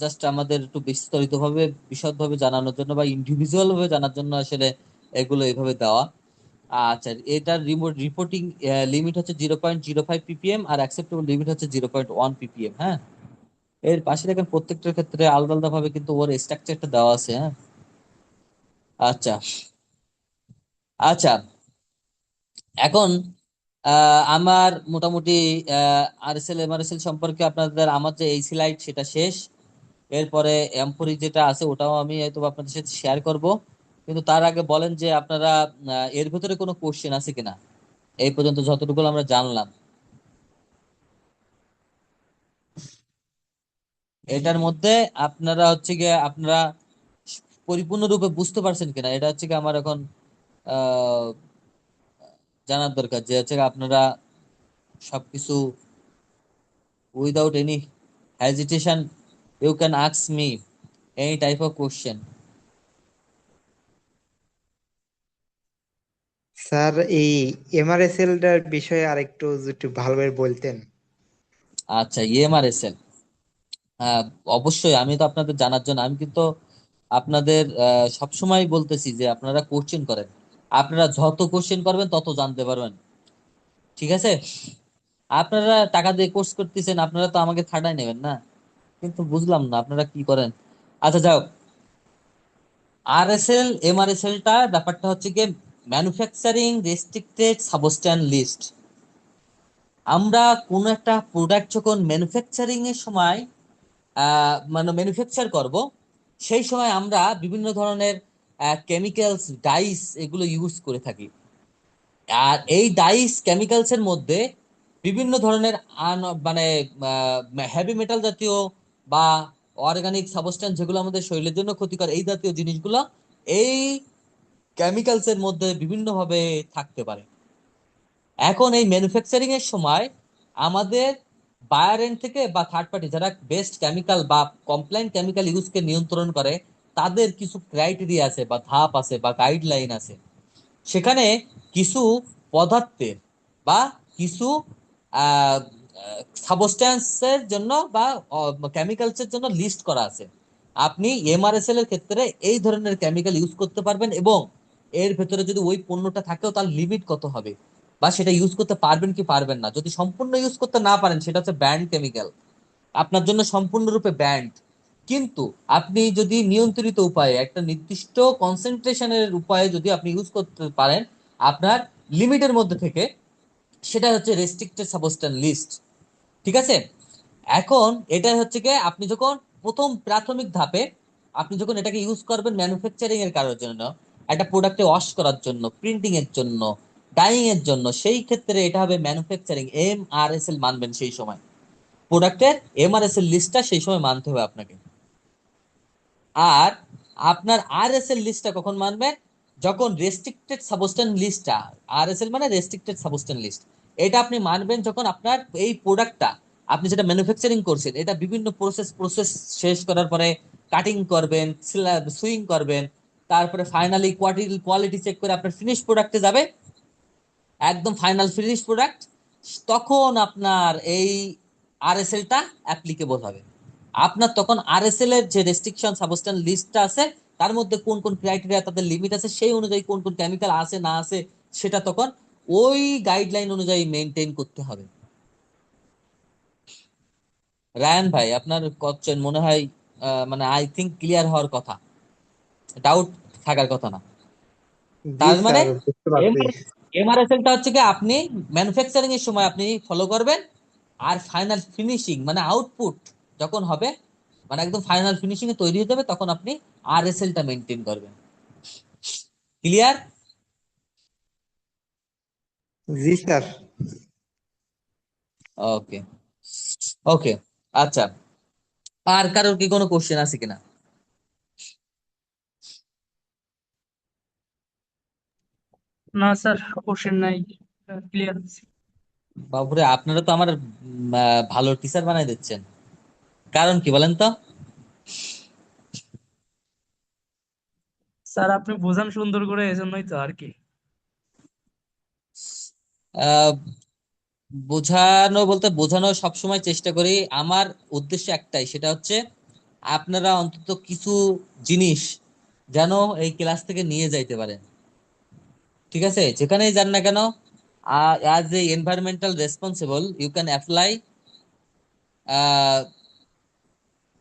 জাস্ট আমাদের একটু বিস্তারিত ভাবে বিশদ ভাবে জানানোর জন্য বা ইন্ডিভিজুয়াল ভাবে জানার জন্য আসলে এগুলো এইভাবে দেওয়া। আচ্ছা, এটার রিমোট রিপোর্টিং লিমিট হচ্ছে 0.05 ppm আর অ্যাকসেপ্টেবল লিমিট হচ্ছে 0.1 ppm। হ্যাঁ, এর পাশে দেখেন প্রত্যেকটার ক্ষেত্রে আলাদা আলাদা ভাবে কিন্তু ওর স্ট্রাকচারটা দেওয়া আছে। হ্যাঁ, আচ্ছা আচ্ছা, এখন আমার মোটামুটি আরএসএল এমআরএসএল সম্পর্কে আপনাদের আমার যে এই স্লাইড সেটা শেষ। এরপরে এমফোরি যেটা আছে ওটাও আমি হয়তো আপনাদের সাথে শেয়ার করব। কিন্তু তার আগে বলেন যে আপনারা এর ভিতরে কোনো কোশ্চেন আছে কিনা এই পর্যন্ত যতটুকু আমরা জানলাম এটার মধ্যে আপনারা হচ্ছে গিয়ে আপনারা পরিপূর্ণরূপে বুঝতে পারছেন কিনা এটা হচ্ছে গিয়ে আমার এখন আহ জানার দরকার যে হচ্ছে গিয়ে আপনারা সবকিছু without any hesitation you can ask me any type of question. Sir, এই এমআরএসএল টার বিষয়ে আরেকটু যদি ভালোভাবে বলতেন। আচ্ছা, ইএমআরএসএল, হ্যাঁ অবশ্যই আমি তো আপনাদের জানার জন্য আমি কিন্তু আপনাদের সবসময় বলতেছি যে আপনারা কোশ্চেন করেন। আপনারা যত কোশ্চেন করবেন তত জানতে পারবেন। ঠিক আছে, আপনারা টাকা দিয়ে কোর্স করতেছেন, আপনারা তো আমাকে খাটাই নেবেন না। কিন্তু বুঝলাম না আপনারা কি করেন। আচ্ছা যাও, আরএসএল এমআরএসএলটা ব্যাপারটা হচ্ছে কি ম্যানুফ্যাকচারিং রেস্ট্রিক্টেড সাবস্ট্যান্স লিস্ট। আমরা কোনো একটা প্রোডাক্ট যখন ম্যানুফ্যাকচারিং এর সময় মানে ম্যানুফ্যাকচার করব, সেই সময় আমরা বিভিন্ন ধরনের কেমিক্যালস ডাইস এগুলো ইউজ করে থাকি। আর এই ডাইস কেমিক্যালস এর মধ্যে বিভিন্ন ধরনের মানে হেভি মেটাল জাতীয় বা অর্গানিক সাবস্টেন্স যেগুলো আমাদের শরীরের জন্য ক্ষতিকর এই জাতীয় জিনিসগুলো এই কেমিক্যালস এর মধ্যে বিভিন্ন ভাবে থাকতে পারে। এখন এই ম্যানুফ্যাকচারিং এর সময় আমাদের বায়ার এন্ড থেকে বা থার্ড পার্টি যারা বেস্ট কেমিক্যাল বা কমপ্লাইন্ট কেমিক্যাল ইউজকে নিয়ন্ত্রণ করে তাদের কিছু ক্রাইটেরিয়া আছে বা ধাপ আছে বা গাইডলাইন আছে। সেখানে কিছু পদার্থের বা কিছু সাবস্ট্যান্সের জন্য বা কেমিক্যালসের জন্য লিস্ট করা আছে। আপনি এমআরএসএল এর ক্ষেত্রে এই ধরনের কেমিক্যাল ইউজ করতে পারবেন এবং এর ভেতরে যদি ওই পণ্যটা থাকেও তার লিমিট কত হবে বা সেটা ইউজ করতে পারবেন কি পারবেন না। যদি সম্পূর্ণ ইউজ করতে না পারেন সেটা হচ্ছে ব্যান্ড কেমিক্যাল, আপনার জন্য সম্পূর্ণরূপে ব্যান্ড। কিন্তু আপনি যদি নিয়ন্ত্রিত উপায়ে একটা নির্দিষ্ট কনসেন্ট্রেশনের উপায়ে যদি আপনি ইউজ করতে পারেন আপনার লিমিটের মধ্যে থেকে, সেটা হচ্ছে রেস্ট্রিক্টেড সাবস্টেন্স লিস্ট। ঠিক আছে, এখন এটা হচ্ছে গিয়ে আপনি যখন প্রথম প্রাথমিক ধাপে আপনি যখন এটাকে ইউজ করবেন ম্যানুফ্যাকচারিং এর কারোর জন্য, একটা প্রোডাক্টে ওয়াশ করার জন্য, প্রিন্টিং এর জন্য, ডাইং এর জন্য, সেই ক্ষেত্রে এটা হবে ম্যানুফ্যাকচারিং এমআরএসএল মানবেন সেই সময়। প্রোডাক্টের এমআরএসএল লিস্টটা সেই সময় মানতে হবে আপনাকে। আর আপনার আরএসএল লিস্টটা কখন মানবেন? যখন রেস্ট্রিক্টেড সাবস্টেন্স লিস্টটা, আরএসএল মানে রেস্ট্রিক্টেড সাবস্টেন্স লিস্ট, এটা আপনি মানবেন যখন আপনার এই প্রোডাক্টটা আপনি যেটা ম্যানুফ্যাকচারিং করছেন এটা বিভিন্ন প্রসেস শেষ করার পরে কাটিং করবেন, সুইং করবেন, তারপরে ফাইনালি কোয়ালিটি কোয়ালিটি চেক করে আপনার ফিনিশ প্রোডাক্টে যাবে, একদম ফাইনাল ফিনিশ প্রোডাক্ট। তখন আপনার এই আরএসএলটা অ্যাপ্লিকেবল হবে। আপনার তখন আরএসএল এর যে রেস্ট্রিকশন সাবস্টেন্স লিস্টটা আছে তার মধ্যে কোন কোন ক্রাইটেরিয়া তাদের লিমিট আছে সেই অনুযায়ী কোন কোন কেমিক্যাল আছে না আছে সেটা তখন ওই গাইডলাইন অনুযায়ী মেনটেন করতে হবে। রায়ান ভাই, আপনার কোশ্চেন মনে হয় মানে আই থিংক ক্লিয়ার হওয়ার কথা, ডাউট থাকার কথা না। জি তার মানে স্যার, বুঝতে পারছি। এমআরএসএলটা হচ্ছে কি আপনি ম্যানুফ্যাকচারিং এর সময় আপনি ফলো করবেন, আর ফাইনাল ফিনিশিং মানে আউটপুট যখন হবে, মানে একদম ফাইনাল ফিনিশিং এ তৈরি হয়ে যাবে তখন আপনি আরএসএলটা মেনটেন করবেন। ক্লিয়ার? জি স্যার। ওকে ওকে, আচ্ছা, আর কারোর কি কোনো কোশ্চেন আছে কিনা? না স্যার, কোশ্চেন নাই, ক্লিয়ার। বাবুরে, আপনারা তো আমার ভালো টিচার বানাই দিচ্ছেন। কারণ কি বলেন তো? স্যার আপনি বোঝান সুন্দর করে, এজন্যই তো আর কি। আহ বোঝানো বলতে বোঝানো সবসময় চেষ্টা করি। আমার উদ্দেশ্য একটাই, সেটা হচ্ছে আপনারা অন্তত কিছু জিনিস যেন এই ক্লাস থেকে নিয়ে যাইতে পারেন। ঠিক আছে, যেখানেই যান না কেন, as a environmental responsible you can apply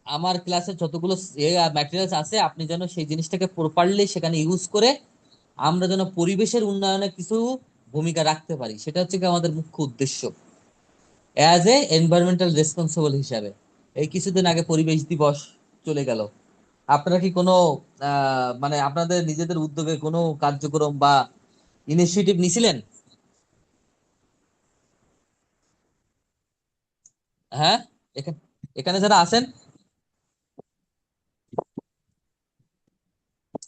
আমার ক্লাসের যতগুলো ম্যাটেরিয়ালস আছে, আপনি যেন সেই জিনিসটাকে প্রপারলি সেখানে ইউজ করে আমরা যেন পরিবেশের উন্নয়নে কিছু ভূমিকা রাখতে পারি, সেটা হচ্ছে কি আমাদের মুখ্য উদ্দেশ্য অ্যাজ এ এনভায়রনমেন্টাল রেসপন্সিবল হিসাবে। এই কিছুদিন আগে পরিবেশ দিবস চলে গেল। আপনারা কি কোনো মানে আপনাদের নিজেদের উদ্যোগে কোনো কার্যক্রম বা ইনিশিয়েটিভ নিছিলেন? হ্যাঁ, এখানে এখানে যারা আছেন,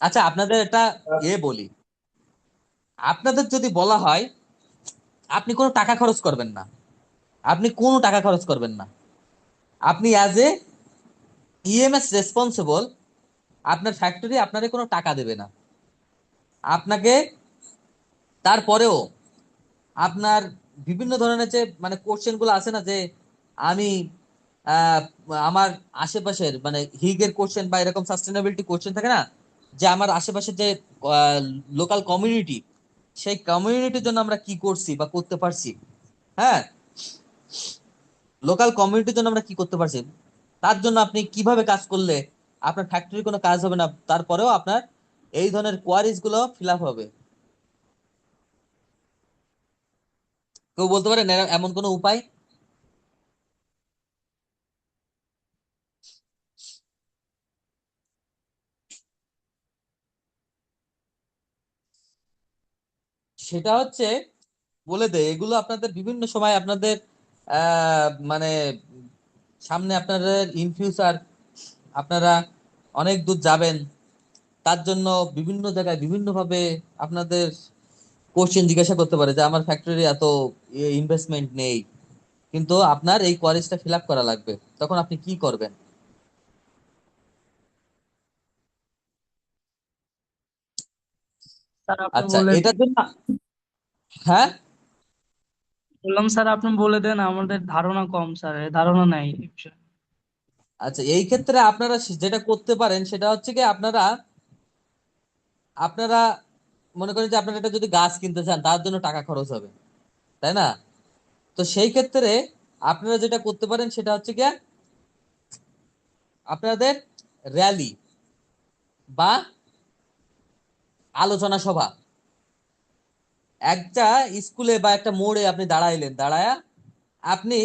আচ্ছা আপনাদের একটা বলি, আপনাদের যদি বলা হয় আপনি কোনো টাকা খরচ করবেন না, আপনি কোনো টাকা খরচ করবেন না, আপনি অ্যাজ এ ইএমএস রেসপন্সিবল, আপনার ফ্যাক্টরি আপনারে কোনো টাকা দেবে না আপনাকে, তারপরেও আপনার বিভিন্ন ধরনের যে মানে কোশ্চেন গুলো আছে না, যে আমি আহ, আমার আশেপাশের মানে হিগের কোশ্চেন বা এরকম সাস্টেনেবিলিটি কোশ্চেন থাকে না, যে আমার আশেপাশের যে লোকাল কমিউনিটি, সেই কমিউনিটির জন্য আমরা কি করছি বা করতে পারছি। হ্যাঁ, লোকাল কমিউনিটির জন্য আমরা কি করতে পারছি, তার জন্য আপনি কিভাবে কাজ করলে আপনার ফ্যাক্টরির কোনো কাজ হবে না, তারপরেও আপনার এই ধরনের কোয়ারিজ গুলো ফিল আপ হবে। কেউ বলতে পারেন এমন কোনো উপায়? সেটা হচ্ছে, বলে দেয় এগুলো আপনাদের বিভিন্ন সময় আপনাদের মানে সামনে আপনাদের ইন ফিউচার আপনারা অনেক দূর যাবেন, তার জন্য বিভিন্ন জায়গায় বিভিন্ন ভাবে আপনাদের কোশ্চেন জিজ্ঞাসা করতে পারে যে আমার ফ্যাক্টরি এত ইনভেস্টমেন্ট নেই, কিন্তু আপনার এই কোয়ারিজটা ফিল আপ করা লাগবে, তখন আপনি কি করবেন? স্যার আপনি আচ্ছা, বলে এটার জন্য, হ্যাঁ, বললাম স্যার আপনি বলে দেন, আমাদের ধারণা কম স্যার, ধারণা নাই এই বিষয়ে। আচ্ছা এই ক্ষেত্রে আপনারা যেটা করতে পারেন সেটা হচ্ছে কি, আপনারা আপনারা মনে করেন যে আপনারা এটা যদি গাছ কিনতে চান তার জন্য টাকা খরচ হবে, তাই না? তো সেই ক্ষেত্রে আপনারা যেটা করতে পারেন সেটা হচ্ছে কি, আপনাদের র্যালি বা আলোচনা সভা, একটা স্কুলে বা একটা মোড়ে আপনি দাঁড়াইলেন, দাঁড়ায়া আপনি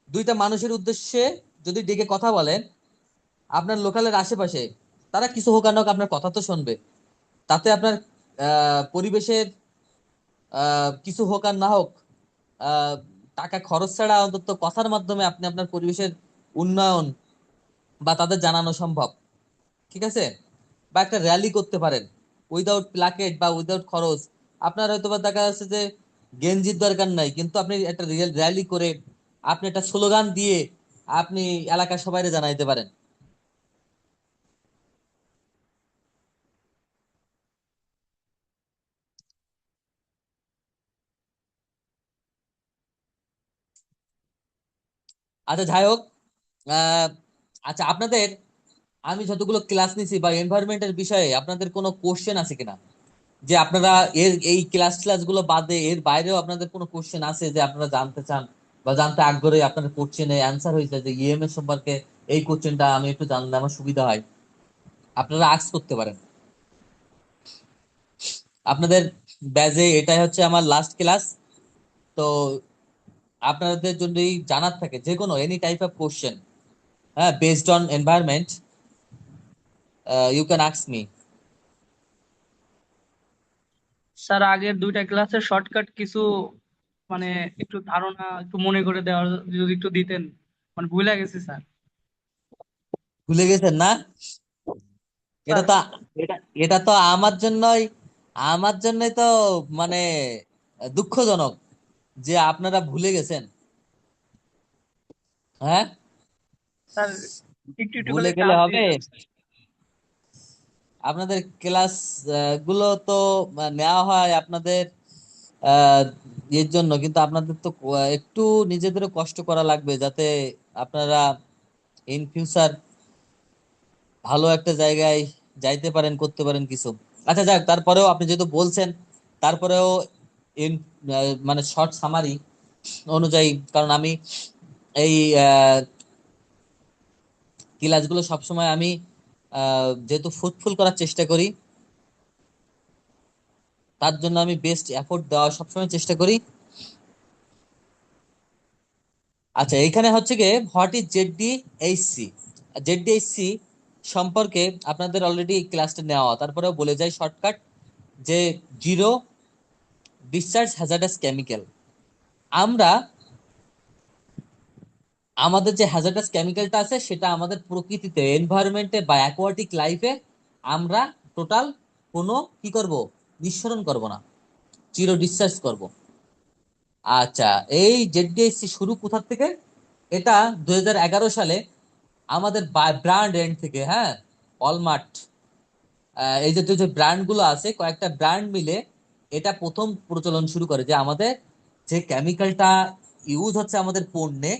দুইটা মানুষের উদ্দেশ্যে যদি ডেকে কথা বলেন আপনার লোকালের আশেপাশে, তারা কিছু হোক আর না হোক আপনার কথা তো শুনবে, তাতে আপনার পরিবেশের কিছু হোক আর না হোক, আহ, টাকা খরচ ছাড়া অন্তত কথার মাধ্যমে আপনি আপনার পরিবেশের উন্নয়ন বা তাদের জানানো সম্ভব। ঠিক আছে, বা একটা র্যালি করতে পারেন উইদাউট প্লাকেট বা উইদাউট খরচ। আপনার হয়তো বা দেখা যাচ্ছে যে গেঞ্জির দরকার নাই, কিন্তু আপনি একটা রিয়েল র্যালি করে আপনি একটা স্লোগান দিয়ে আপনি এলাকার সবাইকে জানাইতে পারেন। আচ্ছা যাই হোক, আহ, আচ্ছা আপনাদের, আমি যতগুলো ক্লাস নিছি বা এনভায়রনমেন্টের বিষয়ে আপনাদের কোনো কোশ্চেন আছে কিনা, যে আপনারা এর এই ক্লাস গুলো বাদে এর বাইরেও আপনাদের কোনো কোশ্চেন আছে যে আপনারা জানতে চান বা জানতে আগ্রহী, আপনার কোশ্চেনে অ্যান্সার হয়েছে যে ইএমএস সম্পর্কে এই কোশ্চেনটা আমি একটু জানলে আমার সুবিধা হয়, আপনারা আস্ক করতে পারেন। আপনাদের ব্যাজে এটাই হচ্ছে আমার লাস্ট ক্লাস। তো আপনাদের যদি জানার থাকে যে কোনো এনি টাইপ অফ কোশ্চেন, হ্যাঁ, based on environment, you can ask me. Sir আগের দুইটা ক্লাসের শর্টকাট কিছু, মানে একটু ধারণা একটু মনে করে দেওয়ার, যদি একটু দিতেন, মানে ভুলে গেছি স্যার। ভুলে গেছেন না? এটা স্যার তো এটা এটা তো আমার জন্যই তো মানে দুঃখজনক যে আপনারা ভুলে গেছেন। হ্যাঁ, স্যার একটু একটু ভুলে করে গেলে চাপ হবে? দিতেন। আপনাদের ক্লাস গুলো তো নেওয়া হয় আপনাদের আহ, এর জন্য, কিন্তু আপনাদের তো একটু নিজেদেরও কষ্ট করা লাগবে যাতে আপনারা ইন ফিউচার ভালো একটা জায়গায় যাইতে পারেন, করতে পারেন কিছু। আচ্ছা যাক, তারপরেও আপনি যেহেতু বলছেন, তারপরেও ইন মানে শর্ট সামারি অনুযায়ী, কারণ আমি এই ক্লাসগুলো সবসময় আমি যেহেতু ফ্রুটফুল করার চেষ্টা করি, তার জন্য আমি বেস্ট এফোর্ট দেওয়ার সবসময় চেষ্টা করি। আচ্ছা, এখানে হচ্ছে গিয়ে হোয়াট ইজ জেডডিএইচসি। জেডডিএইচসি সম্পর্কে আপনাদের অলরেডি ক্লাসটা নেওয়া, তারপরেও বলে যাই শর্টকাট, যে জিরো ডিসচার্জ হ্যাজার্ডাস কেমিক্যাল। আমরা আমাদের যে হ্যাজার্ডাস কেমিক্যালটা আছে সেটা আমাদের প্রকৃতিতে, এনভায়রনমেন্টে বা অ্যাকোয়াটিক লাইফে আমরা টোটাল কোনো কি করব, নিঃসরণ করব না, জিরো ডিসচার্জ করব। আচ্ছা, এই জেডডিএসসি শুরু কোথা থেকে? এটা 2011 সালে আমাদের ব্র্যান্ড এন্ড থেকে, হ্যাঁ, অলমার্ট, এই যে যে ব্র্যান্ড গুলো আছে, কয়েকটা ব্র্যান্ড মিলে এটা প্রথম প্রচলন শুরু করে, যে আমাদের যে কেমিক্যালটা ইউজ হচ্ছে আমাদের পণ্যে,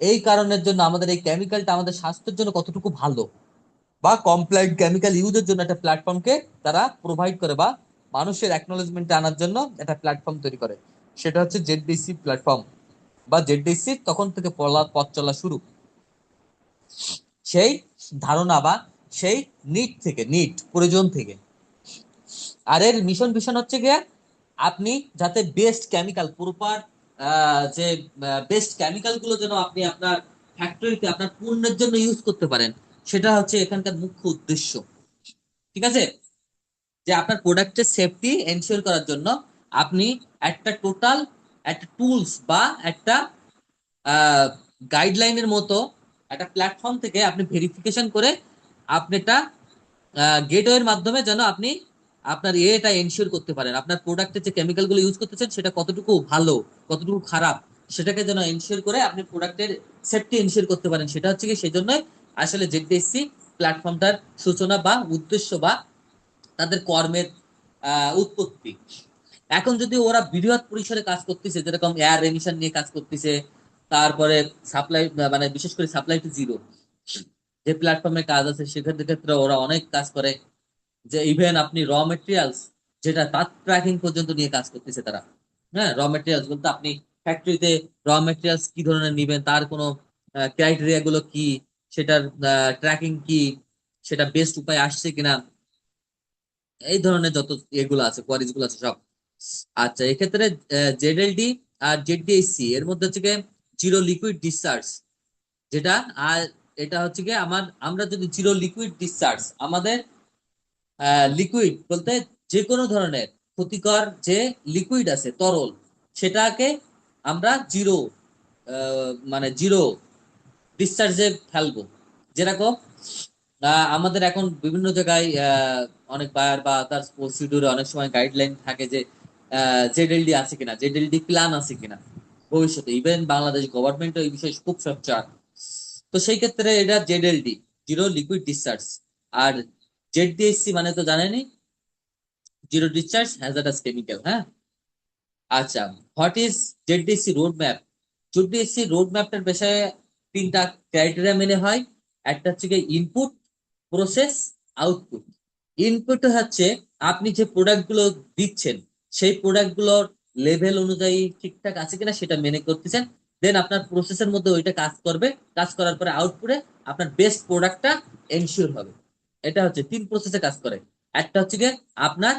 এই কারণের জন্য আমাদের এই কেমিক্যালটা আমাদের স্বাস্থ্যের জন্য কতটুকু ভালো, বা কমপ্লাইন্ট কেমিক্যাল ইউজের জন্য একটা প্ল্যাটফর্মকে তারা প্রোভাইড করে, বা মানুষের অ্যাকনোলেজমেন্টে আনার জন্য একটা প্ল্যাটফর্ম তৈরি করে। সেটা হচ্ছে জেডডিসি প্ল্যাটফর্ম, বা জেডডিসি তখন থেকে পথ চলা শুরু, সেই ধারণা বা সেই নিট প্রয়োজন থেকে। আর এর মিশন ভিশন হচ্ছে গিয়ে আপনি যাতে বেস্ট কেমিক্যাল, প্রপার যে বেস্ট কেমিক্যাল গুলো যেন আপনি আপনার ফ্যাক্টরিতে আপনার পণ্যের জন্য ইউজ করতে পারেন, সেটা হচ্ছে এখানকার মুখ্য উদ্দেশ্য। ঠিক আছে? যে আপনার প্রোডাক্টের সেফটি এনশিওর করার জন্য আপনি একটা টোটাল একটা টুলস বা একটা গাইডলাইনের মতো একটা প্ল্যাটফর্ম থেকে আপনি ভেরিফিকেশন করে আপনি একটা গেটওয়ের মাধ্যমে যেন আপনি আপনার এটা এনশিওর করতে পারেন, আপনার প্রোডাক্টের যে কেমিক্যাল গুলো ইউজ করতেছেন সেটা কতটুকু ভালো, কতটুকু খারাপ, সেটাকে যেন এনশিওর করে আপনি প্রোডাক্টের সেফটি এনশিওর করতে পারেন। সেটা হচ্ছে কি, সেই জন্যই আসলে জেডডিএসসি প্ল্যাটফর্মটার সূচনা বা উদ্দেশ্য বা তাদের কর্মের উৎপত্তি। এখন যদি ওরা বৃহৎ পরিসরে কাজ করতেছে, যেরকম এয়ার এমিশন নিয়ে কাজ করতেছে, তারপরে সাপ্লাই, মানে বিশেষ করে সাপ্লাই টু জিরো যে প্ল্যাটফর্মে কাজ আছে, সেক্ষেত্রে ক্ষেত্রে ওরা অনেক কাজ করে, যে ইভেন আপনি র মেটেরিয়ালস, যেটা তার ট্র্যাকিং পর্যন্ত নিয়ে কাজ করতেছে তারা। হ্যাঁ, র মেটেরিয়ালস বলতে আপনি ফ্যাক্টরিতে র মেটেরিয়ালস কি ধরনের নিবেন, তার কোনো ক্রাইটেরিয়া গুলো কি, সেটার ট্র্যাকিং কি, সেটা বেস্ট উপায় আসছে কিনা, এই ধরনের যত এগুলো আছে, কোয়ারিজ গুলো আছে সব। আচ্ছা, এক্ষেত্রে জেডএলডি আর জেডডিএসসি এর মধ্যে হচ্ছে গিয়ে জিরো লিকুইড ডিসচার্জ, যেটা, আর এটা হচ্ছে গিয়ে আমরা যদি জিরো লিকুইড ডিসচার্জ, আমাদের লিকুইড বলতে যে কোনো ধরনের ক্ষতিকর যে লিকুইড আছে, তরল, সেটাকে আমরা জিরো, মানে জিরো ডিসচার্জে ফেলবো। যেরকম আমাদের এখন বিভিন্ন জায়গায় অনেক বায়ার বা তার প্রসিডিউরে অনেক সময় গাইডলাইন থাকে যে জেডএলডি আছে কিনা, জেডএলডি প্ল্যান আছে কিনা ভবিষ্যতে। ইভেন বাংলাদেশ গভর্নমেন্ট এই বিষয়ে খুব সোচ্চার। তো সেই ক্ষেত্রে এটা জেডএলডি, জিরো লিকুইড ডিসচার্জ। আর জেডডিএসসি মানে তো জানেনই, জিরো ডিসচার্জ হ্যাজার্ডাস কেমিক্যাল। হ্যাঁ, আচ্ছা, what is ZDC road map? ZDC road ম্যাপটার বিষয়ে তিনটা ক্রাইটেরিয়া মেনে হয়। একটা হচ্ছে গিয়ে ইনপুট, প্রসেস, আউটপুট। ইনপুট হচ্ছে আপনি যে প্রোডাক্ট গুলো দিচ্ছেন, সেই প্রোডাক্ট গুলোর লেভেল অনুযায়ী ঠিকঠাক আছে কিনা সেটা মেনে করতেছেন। দেন আপনার প্রসেসের মধ্যে ওইটা কাজ করবে, কাজ করার পরে আউটপুটে আপনার বেস্ট প্রোডাক্টটা এনশিওর হবে। এটা হচ্ছে তিন প্রসেসে কাজ করে। একটা হচ্ছে গিয়ে আপনার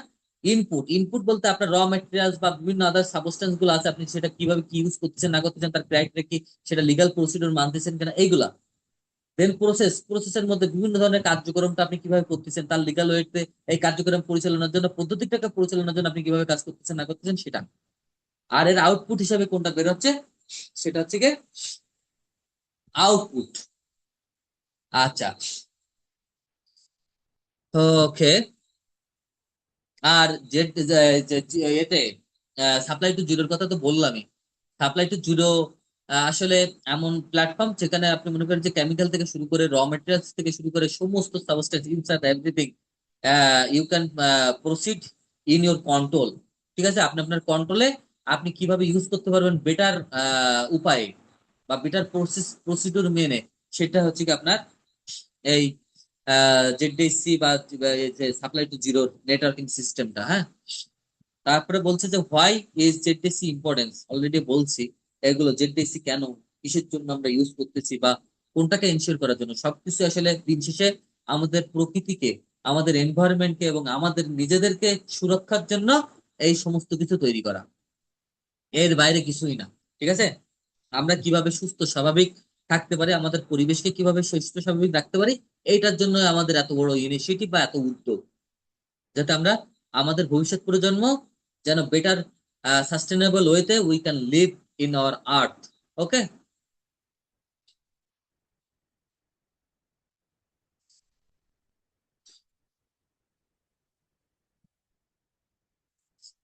ইনপুট বলতে আপনার র মেটেরিয়ালস বা বিভিন্ন আদার সাবস্টেন্স গুলো আছে, আপনি সেটা কিভাবে কি ইউজ করতেছেন না করতেছেন, তার ক্রাইটেরিয়া কি, সেটা লিগাল প্রসিডিউর মানতেছেন কিনা, এইগুলা। দেন প্রসেসের মধ্যে বিভিন্ন ধরনের কার্যক্রমটা আপনি কিভাবে করতেছেন, তার লিগাল ওয়েতে এই কার্যক্রম পরিচালনার জন্য, পদ্ধতিটাকে পরিচালনার জন্য আপনি কিভাবে কাজ করতেছেন না করতেছেন সেটা। আর এর আউটপুট হিসাবে কোনটা বের হচ্ছে, সেটা হচ্ছে গিয়ে আউটপুট। আচ্ছা, ওকে। আর যে এতে সাপ্লাই টু জিরোর কথা তো বললামই। সাপ্লাই টু জিরো আসলে এমন প্ল্যাটফর্ম যেখানে আপনি মনে করেন যে কেমিক্যাল থেকে শুরু করে র মেটেরিয়ালস থেকে শুরু করে সমস্ত substance inside everything you can proceed in your control. ঠিক আছে, আপনি আপনার কন্ট্রোলে আপনি কিভাবে ইউজ করতে পারবেন বেটার উপায়ে বা বেটার প্রসিডিউর মেনে, সেটা হচ্ছে কি আপনার এই জেডডিসি বা সাপ্লাই টু জিরো নেটওয়ার্কিং সিস্টেমটা। হ্যাঁ, তারপরে বলছে যে হোয়াই ইজ জেডডিসি ইম্পর্টেন্স, অলরেডি বলছি এগুলো জেডডিসি কেন, কিসের জন্য আমরা ইউজ করতেছি বা কোনটাকে ইনশিওর করার জন্য। সবকিছু আসলে দিন শেষে আমাদের প্রকৃতিকে, আমাদের এনভায়রনমেন্টকে এবং আমাদের নিজেদেরকে সুরক্ষার জন্য এই সমস্ত কিছু তৈরি করা, এর বাইরে কিছুই না। ঠিক আছে, আমরা কিভাবে সুস্থ স্বাভাবিক থাকতে পারি, আমাদের পরিবেশকে কিভাবে সুস্থ স্বাভাবিক রাখতে পারি, এইটার জন্য আমাদের এত বড় ইনিশিয়েটিভ বা এত উদ্যোগ, যাতে আমরা আমাদের ভবিষ্যৎ প্রজন্ম যেন বেটার সাস্টেনেবল ওয়েতে we can live in our earth. Okay,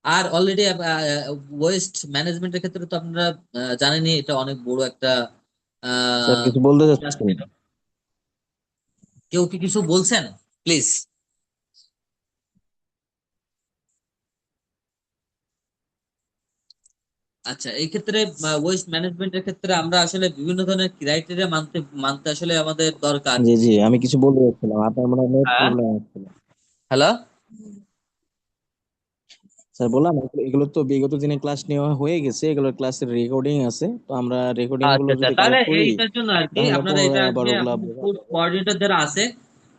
আর অলরেডি ওয়েস্ট ম্যানেজমেন্টের ক্ষেত্রে তো আপনারা জানেনই এটা অনেক বড় একটা স্যার আহ কিছু বলতে চাচ্ছেন? industry। কেউ কি কিছু বলছেন প্লিজ? আচ্ছা, এই ক্ষেত্রে ওয়েস্ট ম্যানেজমেন্টের ক্ষেত্রে আমরা আসলে বিভিন্ন ধরনের ক্রাইটেরিয়া মানতে মানতে আসলে আমাদের দরকার। জি জি, আমি কিছু বলতে চাচ্ছিলাম, আপনার মনে হয় নেট হ্যাঁ, প্রবলেম হচ্ছিল। হ্যালো। স্যার বললাম এগুলো তো বিগত দিনে ক্লাস নেওয়া হয়ে গেছে, এগুলো ক্লাসের রেকর্ডিং আছে, তো আমরা রেকর্ডিং আচ্ছা গুলো আচ্ছা, যদি তাহলে কালেক্ট করি এইটার জন্য আর কি তাহলে আপনারা এটা পুনরায় আর কি আবার ওগুলা আপনাদের বোঝা কোর্স যাবে। কোঅর্ডিনেটর যারা আছে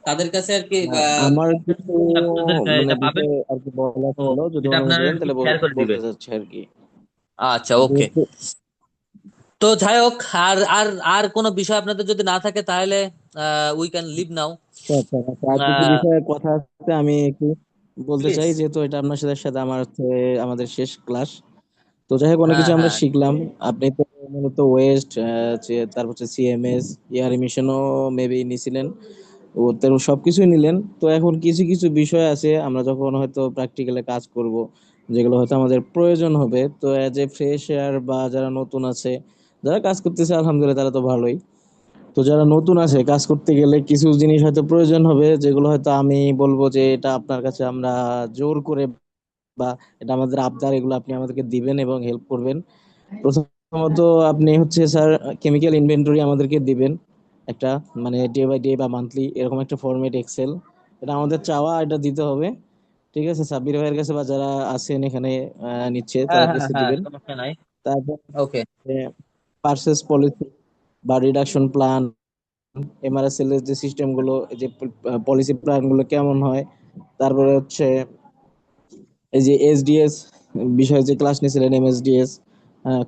তাদের কাছে আর কি আমার কিছু আপনাদের মানে এটা পাবেন। বিষয় আর কি বলার ও, ছিল, যদি এটা অনুমতি আপনারা দেন আর কি তাহলে শেয়ার করে দিবে। বলতে চাচ্ছি আর কি। আচ্ছা, ওকে। যেহেতু তো যাই হোক, আর আর আর কোনো বিষয় আপনাদের যদি না থাকে তাহলে উই ক্যান লিভ নাও। আচ্ছা আচ্ছা আচ্ছা, আর কিছু বিষয়ে কথা আছে আমি একটু বলতে প্লিজ। চাই, যেহেতু এটা আপনার সাথে সাথে আমার হচ্ছে আমাদের শেষ ক্লাস। তো যাই হোক, অনেক হ্যাঁ কিছু আমরা হ্যাঁ। শিখলাম। আপনি তো মূলত ওয়েস্ট, তারপর হচ্ছে সিএমএস, এয়ার এমিশনও মেবি নিছিলেন, ও তো সবকিছুই নিলেন। তো এখন কিছু কিছু বিষয় আছে আমরা যখন হয়তো প্র্যাকটিক্যালে কাজ করব, যেগুলো হয়তো আমাদের প্রয়োজন হবে। তো অ্যাজ এ ফ্রেশার বা যারা নতুন আছে, যারা কাজ করতেছে আলহামদুলিল্লাহ তারা তো ভালোই। তো যারা নতুন আছে কাজ করতে গেলে কিছু জিনিস হয়তো প্রয়োজন হবে, যেগুলো হয়তো আমি বলবো যে এটা আপনার কাছে আমরা জোর করে বা এটা আমাদের আবদার, এগুলো আপনি আমাদেরকে দিবেন এবং হেল্প করবেন। প্রথমত আপনি হচ্ছে স্যার কেমিক্যাল ইনভেন্টরি আমাদেরকে দিবেন একটা, মানে ডে বাই ডে বা মান্থলি এরকম একটা ফরম্যাট এক্সেল। এটা আমাদের চাওয়া, এটা দিতে হবে। ঠিক আছে, সাব্বির ভাইয়ের কাছে বা যারা আছেন এখানে নিচ্ছে হ্যাঁ তাদের হ্যাঁ কাছে হ্যাঁ, দিবেন। সমস্যা নাই। তারপর ওকে। পার্সেস পলিসি বা রিডাকশন প্ল্যান, এমআরএসএল এর যে সিস্টেম গুলো, এই যে পলিসি প্ল্যান গুলো কেমন হয়। তারপরে হচ্ছে এই যে এসডিএস বিষয়ে যে ক্লাস নিয়েছিলেন, এমএসডিএস,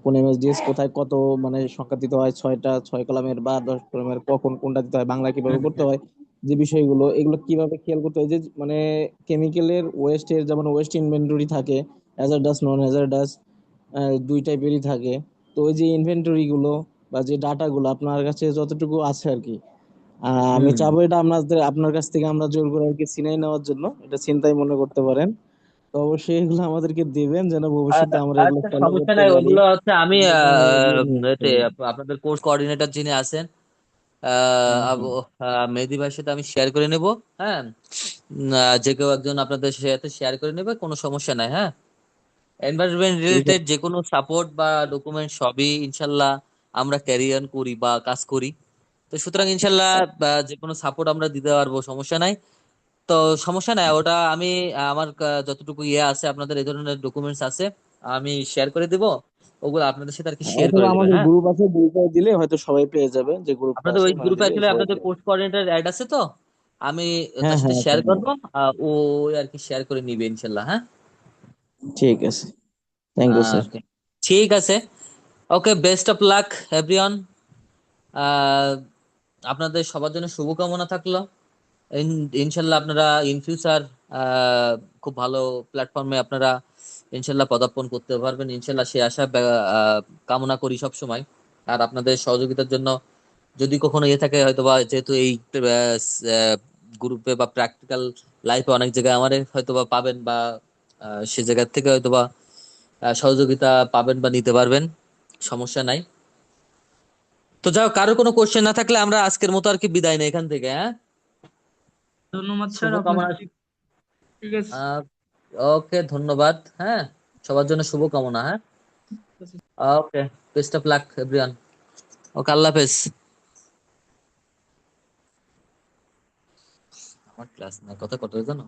কোন এমএসডিএস কোথায় কত মানে সংখ্যা দিতে হয়, 6টা 6 কলামের বা 10 কলামের, কখন কোনটা দিতে হয়, বাংলা কিভাবে হুম করতে হুম। হয়, যে বিষয়গুলো এগুলো কিভাবে খেয়াল করতে হয়। যে মানে কেমিক্যালের ওয়েস্টের যেমন ওয়েস্ট ইনভেন্টরি থাকে, হ্যাজার্ডাস নন হ্যাজার্ডাস, দুই টাইপেরই থাকে। তো ওই যে ইনভেন্টরি গুলো বা যে ডাটা গুলো আপনার কাছে যতটুকু আছে আর কি, আমি হুম। চাবো এটা আপনার কাছ থেকে আমরা জোর করে আর কি ছিনাই নেওয়ার জন্য, এটা চিন্তাই মনে করতে পারেন। তো অবশ্যই এগুলো আমাদেরকে দিবেন যেন ভবিষ্যতে আমরা এগুলো আচ্ছা, ফলো সমস্যা করতে নাই, পারি। ওগুলো হচ্ছে আমি আমরা এখানে এগিয়ে নিয়ে আসতে এতে পারি। আপনাদের কোর্স কোঅর্ডিনেটর যিনি আছেন হুম হুম। মেহেদি ভাইয়ের সাথে আমি শেয়ার করে নেব। হ্যাঁ, যে কেউ একজন আপনাদের সাথে শেয়ার করে নেবে, কোনো সমস্যা নাই। হ্যাঁ, এনভায়রনমেন্ট ঠিক রিলেটেড আছে। যে কোনো সাপোর্ট বা ডকুমেন্ট সবই ইনশাল্লাহ আমরা ক্যারি অন করি বা কাজ করি। তো সুতরাং ইনশাল্লাহ যে কোনো সাপোর্ট আমরা দিতে পারবো, সমস্যা নাই। তো সমস্যা নাই, ওটা আমি আমার যতটুকু ইয়ে আছে, আপনাদের এই ধরনের ডকুমেন্টস আছে, আমি শেয়ার করে দিব, ওগুলো আপনাদের সাথে আর কি শেয়ার অথবা করে দিবেন। আমাদের হ্যাঁ, গ্রুপ আছে, গ্রুপে দিলে হয়তো সবাই পেয়ে যাবে, যে গ্রুপটা আপনাদের আছে ওই ওখানে গ্রুপে দিলে আসলে সবাই আপনাদের পেয়ে কোর্স যাবে। কোঅর্ডিনেটর অ্যাড আছে তো, আমি হ্যাঁ তার সাথে হ্যাঁ আছে। শেয়ার করবো। ও আর কি শেয়ার করে নিবে ইনশাল্লাহ। হ্যাঁ। ঠিক আছে, থ্যাংক ইউ স্যার। ওকে, ঠিক আছে। ওকে, বেস্ট অফ লাক এভরিওয়ান। আহ আপনাদের সবার জন্য শুভকামনা থাকলো। ইনশাল্লাহ আপনারা ইন ফিউচার খুব ভালো প্ল্যাটফর্মে আপনারা ইনশাল্লাহ পদার্পণ করতে পারবেন, ইনশাল্লাহ সে আশা কামনা করি সব সময়। আর আপনাদের সহযোগিতার জন্য যদি কখনো ইয়ে থাকে, হয়তো বা যেহেতু এই গ্রুপে বা প্র্যাকটিক্যাল লাইফে অনেক জায়গায় আমার হয়তো বা পাবেন বা সে জায়গা থেকে হয়তো বা সহযোগিতা পাবেন বা নিতে পারবেন, সমস্যা নাই। তো যাও, কারোর কোনো কোশ্চেন না থাকলে আমরা আজকের মতো আর কি বিদায় নেই এখান থেকে, হ্যাঁ? ধন্যবাদ স্যার শুভকামনা। আপনাকে। ঠিক আছে। ওকে, ধন্যবাদ, হ্যাঁ। সবার জন্য শুভকামনা, হ্যাঁ। ওকে, বেস্ট অফ লাক এভরিওয়ান। ওকে, আল্লাহ হাফেজ। আমার ক্লাস না, কথা কত জানো?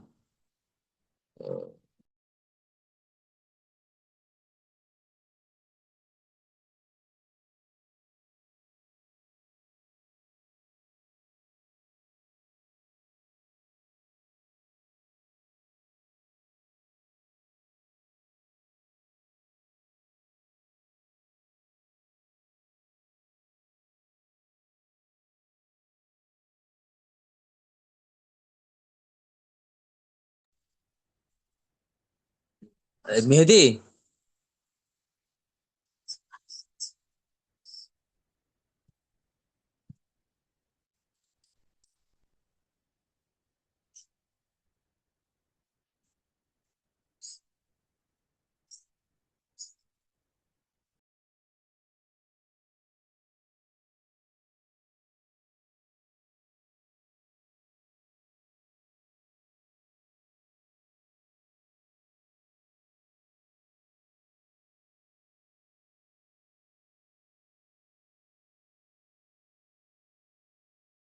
মেহেদি।